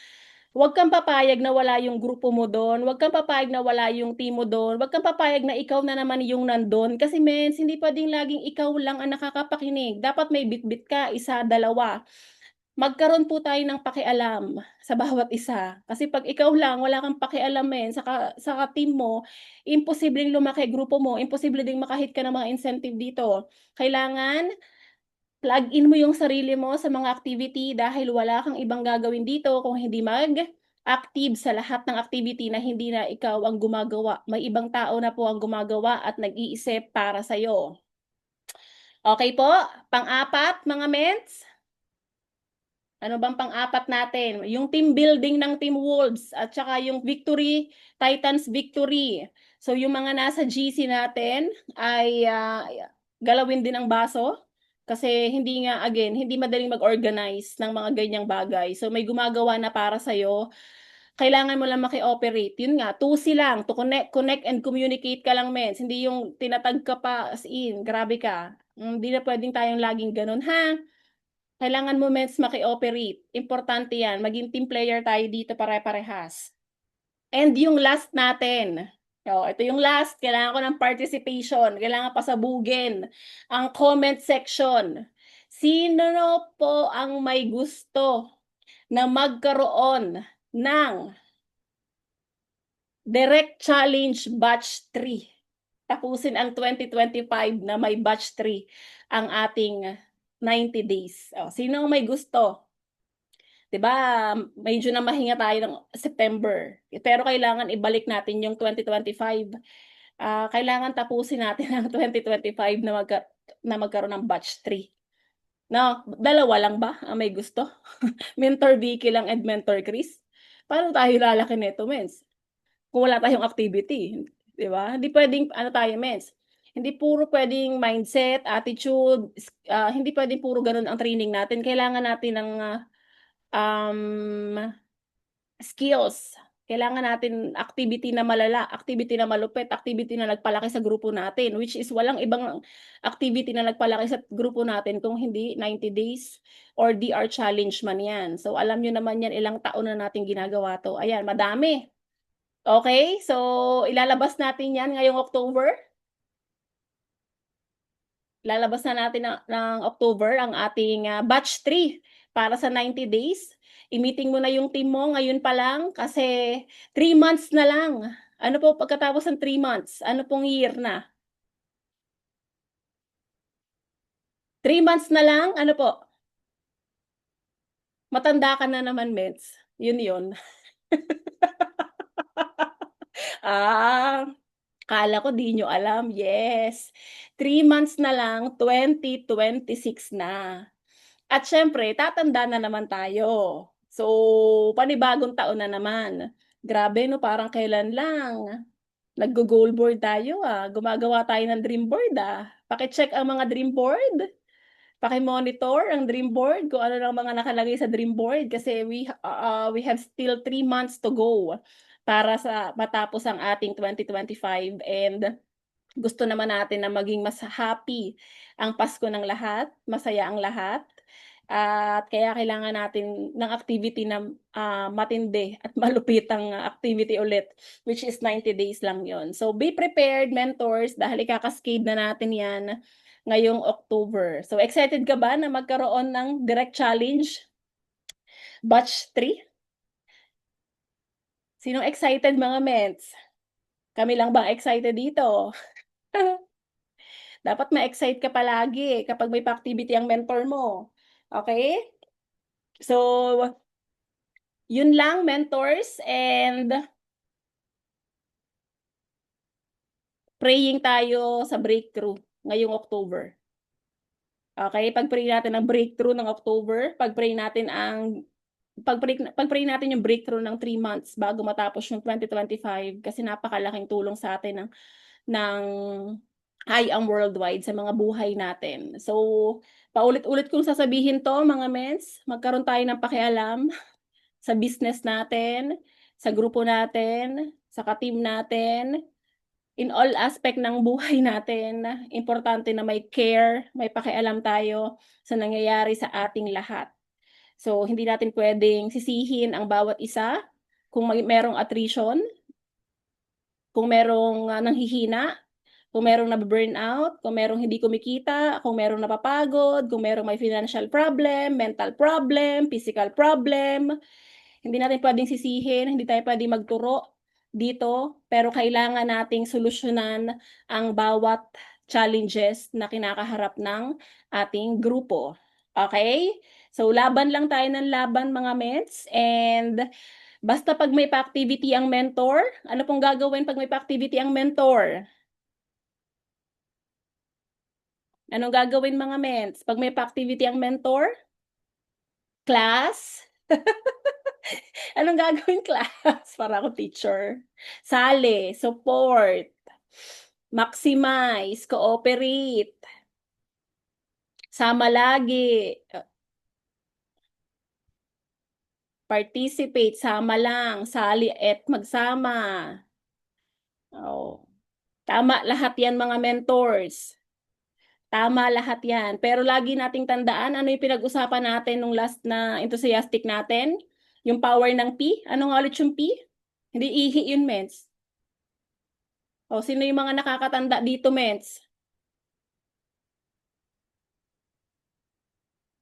Huwag kang papayag na wala yung grupo mo doon. Huwag kang papayag na wala yung team mo doon. Huwag kang papayag na ikaw na naman yung nandun. Kasi mens, hindi pwedeng laging ikaw lang ang nakakapakinig. Dapat may bit-bit ka, isa, dalawa. Magkaroon po tayo ng pakialam sa bawat isa. Kasi pag ikaw lang, wala kang pakialam sa team mo, imposibleng lumaki grupo mo, imposible ding makahit ka ng mga incentive dito. Kailangan plug in mo yung sarili mo sa mga activity dahil wala kang ibang gagawin dito kung hindi mag-active sa lahat ng activity na hindi na ikaw ang gumagawa. May ibang tao na po ang gumagawa at nag-iisip para sa'yo. Okay po? Pang-apat, mga mens? Ano bang pang-apat natin? Yung team building ng Team Wolves at saka yung victory, Titans victory. So yung mga nasa GC natin ay galawin din ang baso kasi hindi nga, again, hindi madaling mag-organize ng mga ganyang bagay. So may gumagawa na para sa'yo. Kailangan mo lang maki-operate. Yun nga, 2C lang. To connect and communicate ka lang, mens. Hindi yung tinatag ka pa as in. Grabe ka. Hindi na pwedeng tayong laging ganun, ha? Kailangan mo, mens, maki-operate. Importante yan. Maging team player tayo dito pare-parehas. And yung last natin. Ito yung last. Kailangan ko ng participation. Kailangan pasabugin ang comment section. Sino po ang may gusto na magkaroon ng Direct Challenge Batch 3? Tapusin ang 2025 na may Batch 3 ang ating 90 days. Sino ang may gusto? 'Di ba? Medyo na mahinga tayo ng September. Pero kailangan ibalik natin yung 2025. Kailangan tapusin natin ang 2025 na magkaroon ng batch 3. No, dalawa lang ba ang may gusto? Mentor Vicky lang and Mentor Chris? Paano tayo lalaki nito, mens? Kung wala tayong activity, 'di ba? Hindi pwedeng tayo, mens. Hindi puro pwedeng mindset, attitude, hindi pwedeng puro ganun ang training natin. Kailangan natin ng skills. Kailangan natin activity na malala, activity na malupit, activity na nagpalaki sa grupo natin, which is walang ibang activity na nagpalaki sa grupo natin kung hindi 90 days or DR challenge man yan. So alam nyo naman yan, ilang taon na natin ginagawa to. Ayan, madami. Okay, so ilalabas natin yan ngayong October. Lalabas na natin ng October ang ating batch 3 para sa 90 days. I-meeting mo na yung team mo ngayon pa lang kasi 3 months na lang. Ano po pagkatapos ng 3 months? Ano pong year na? 3 months na lang? Ano po? Matanda ka na naman, mens. Yun. Kala ko di nyo alam. Yes. 3 months na lang, 2026 na. At syempre, tatanda na naman tayo. So, panibagong taon na naman. Grabe, no? Parang kailan lang. Nag-goal board tayo, Gumagawa tayo ng dream board, Paki-check ang mga dream board. Paki-monitor ang dream board kung ano lang mga nakalagay sa dream board kasi we have still 3 months to go para sa matapos ang ating 2025 and gusto naman natin na maging mas happy ang Pasko ng lahat, masaya ang lahat. At kaya kailangan natin ng activity na matindi at malupitang activity ulit, which is 90 days lang yon. So be prepared, mentors, dahil ikakaskade na natin yan ngayong October. So excited ka ba na magkaroon ng direct challenge batch 3? Sinong excited, mga ments? Kami lang bang excited dito? Dapat ma-excite ka palagi kapag may pa-activity ang mentor mo. Okay? So, yun lang, mentors, and praying tayo sa breakthrough ngayong October. Okay? Pag-pray natin ang breakthrough ng October, pag-pray natin yung breakthrough ng 3 months bago matapos yung 2025 kasi napakalaking tulong sa atin ng I Am Worldwide sa mga buhay natin. So, paulit-ulit kong sasabihin to, mga mens, magkaroon tayo ng pakialam sa business natin, sa grupo natin, sa ka-team natin. in all aspect ng buhay natin, importante na may care, may pakialam tayo sa nangyayari sa ating lahat. So, hindi natin pwedeng sisihin ang bawat isa kung merong attrition, kung merong nanghihina, kung merong nabe-burnout, kung merong hindi kumikita, kung merong napapagod, kung merong may financial problem, mental problem, physical problem. Hindi natin pwedeng sisihin, hindi tayo pwedeng magturo dito, pero kailangan nating solusyonan ang bawat challenges na kinakaharap ng ating grupo. Okay? So, laban lang tayo ng laban mga ments, and basta pag may pa-activity ang mentor, ano pong gagawin pag may pa-activity ang mentor? Anong gagawin mga ments? Pag may pa-activity ang mentor? Class? Anong gagawin class? Para ako teacher. Sali, support, maximize, cooperate, sama lagi, participate, sama lang, sali at magsama. Oh. Tama lahat yan mga mentors. Tama lahat yan. Pero lagi nating tandaan, ano yung pinag-usapan natin nung last na enthusiastic natin? Yung power ng P? Ano nga ulit yung P? Hindi ihi yun, ments. O, sino yung mga nakakatanda dito, ments?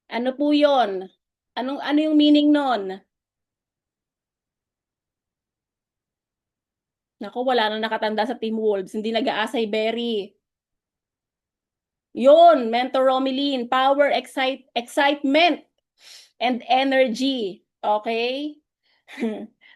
Ano po yun? Ano yung meaning nun? Naku, wala na nakatanda sa Team Wolves. Hindi nag-aasay berry. Yun, Mentor Romeline, power, excitement, and energy. Okay?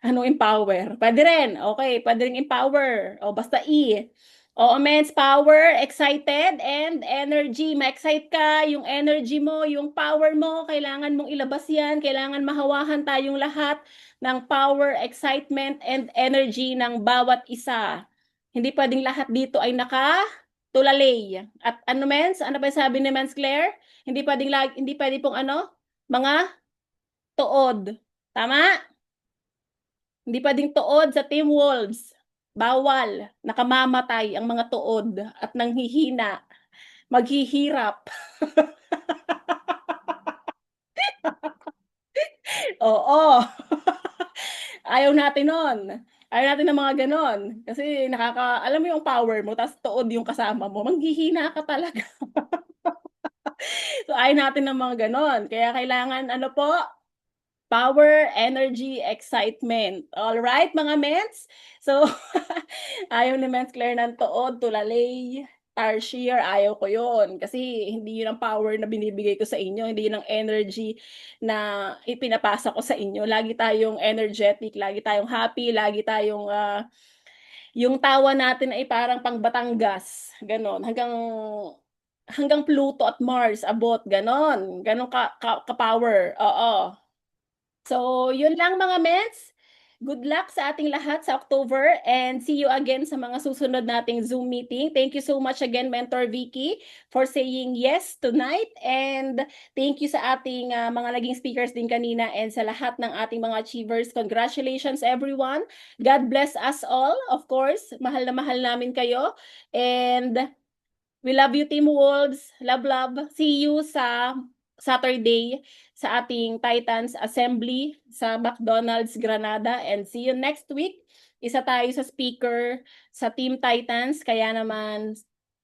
Ano empower? Pwede rin. Okay, pwede rin empower. O basta E. O immense power, excited, and energy. Ma-excite ka, yung energy mo, yung power mo, kailangan mong ilabas yan. Kailangan mahawahan tayong lahat ng power, excitement, and energy ng bawat isa. Hindi pwedeng lahat dito ay nakatulalay. At ano mens? Ano ba sabi ni Mens Claire? Hindi pwedeng pong ano? Mga tuod. Tama? Hindi pwedeng tuod sa Team Wolves. Bawal. Nakamamatay ang mga tuod at nanghihina. Maghihirap. Oo. Ayaw natin nun. Ayaw natin ng mga ganon. Kasi alam mo yung power mo, tapos tuod yung kasama mo, manghihina ka talaga. So ayaw natin ng mga ganon. Kaya kailangan, ano po, power, energy, excitement. All right, mga ments? So, ayaw ni Mens Claire ng tuod, tulalay, tarsier, ayaw ko yon. Kasi hindi yun ang power na binibigay ko sa inyo. Hindi yun ang energy na ipinapasa ko sa inyo. Lagi tayong energetic, lagi tayong happy, lagi tayong, yung tawa natin ay parang pang Batangas. Ganon. Hanggang Pluto at Mars, abot. Ganon. Ganon ka-power. Oo. So, yun lang mga ments. Good luck sa ating lahat sa October, and see you again sa mga susunod nating Zoom meeting. Thank you so much again, Mentor Vicky, for saying yes tonight, and thank you sa ating mga naging speakers din kanina, and sa lahat ng ating mga achievers. Congratulations everyone. God bless us all. Of course, mahal na mahal namin kayo, and we love you, Team Wolves. Love, love. See you sa Saturday sa ating Titans Assembly sa McDonald's Granada, and see you next week. Isa tayo sa speaker sa Team Titans, kaya naman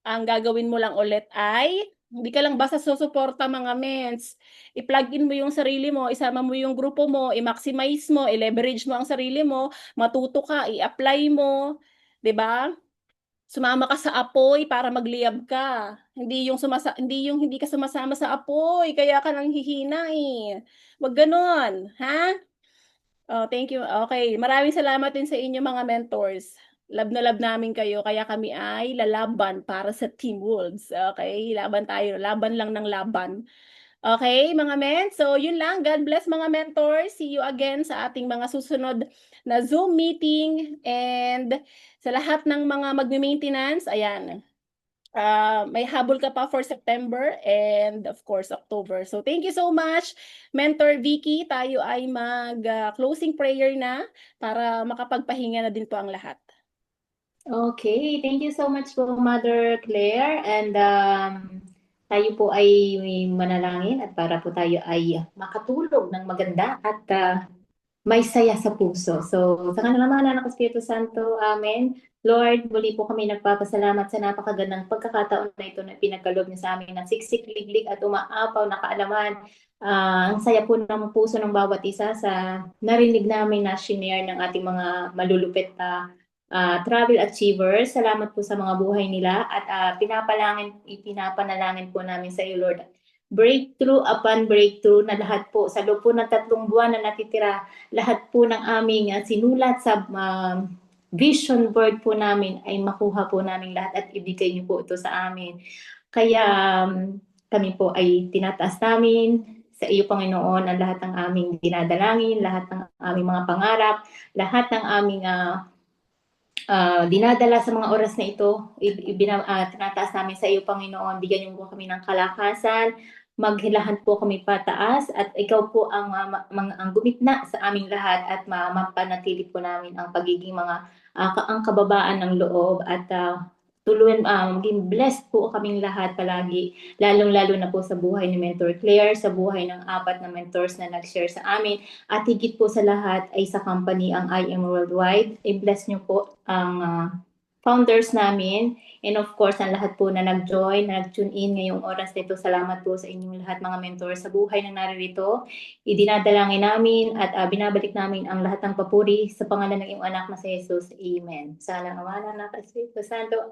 ang gagawin mo lang ulit ay hindi ka lang basta susuporta mga mens. I-plug in mo yung sarili mo, isama mo yung grupo mo, i-maximize mo, i-leverage mo ang sarili mo, matuto ka, i-apply mo, 'di ba? Sumama ka sa apoy para magliyab ka. Hindi yung hindi ka sumasama sa apoy, kaya ka nanghihina eh. Wag gano'n, ha? Oh, thank you. Okay, maraming salamat din sa inyo mga mentors. Love na love namin kayo, kaya kami ay lalaban para sa Team Wolves. Okay, laban tayo, laban lang ng laban. Okay, mga men. So, yun lang. God bless mga mentors. See you again sa ating mga susunod na Zoom meeting. And sa lahat ng mga magme-maintenance, ayan, may habol ka pa for September and of course October. So, thank you so much, Mentor Vicky. Tayo ay mag-closing prayer na para makapagpahinga na din po ang lahat. Okay, thank you so much po, Mother Claire. And tayo po ay manalangin at para po tayo ay makatulog ng maganda at may saya sa puso. So, sa kanila naman, Anak Espiritu Santo, Amen. Lord, muli po kami nagpapasalamat sa napakagandang pagkakataon na ito na pinagkaloob niyo sa amin ng siksik, liglig at umaapaw na kaalaman. Ang saya po ng puso ng bawat isa sa narinig namin na shinare ng ating mga malulupit na travel achievers. Salamat po sa mga buhay nila at ipinapanalangin po namin sa iyo, Lord. Breakthrough upon breakthrough na lahat po sa loob po ng 3 buwan na natitira, lahat po ng aming sinulat sa vision board po namin ay makuha po namin lahat at ibigay niyo po ito sa amin. Kaya kami po ay tinataas namin sa iyo, Panginoon, ang lahat ng aming dinadalangin, lahat ng aming mga pangarap, lahat ng aming dinadala sa mga oras na ito. Tinataas namin sa iyo, Panginoon. Bigyan niyo po kami ng kalakasan, maghilahan po kami pataas at ikaw po ang gumitna sa aming lahat at mapanatili po namin ang pagiging ang kababaan ng loob at tuluyan maging blessed po kaming lahat palagi, lalong-lalo na po sa buhay ni Mentor Claire, sa buhay ng 4 na mentors na nag-share sa amin at higit po sa lahat ay sa company ang I Am Worldwide. I-bless niyo po ang founders namin. And of course, ang lahat po na nag-join, nag-tune in ngayong oras nito. Salamat po sa inyong lahat mga mentors sa buhay na naririto. Idinadalangin namin at binabalik namin ang lahat ng papuri sa pangalan ng iyong anak na si Jesus. Amen. Sa ngalan ng Ama, Anak at Espiritu Santo.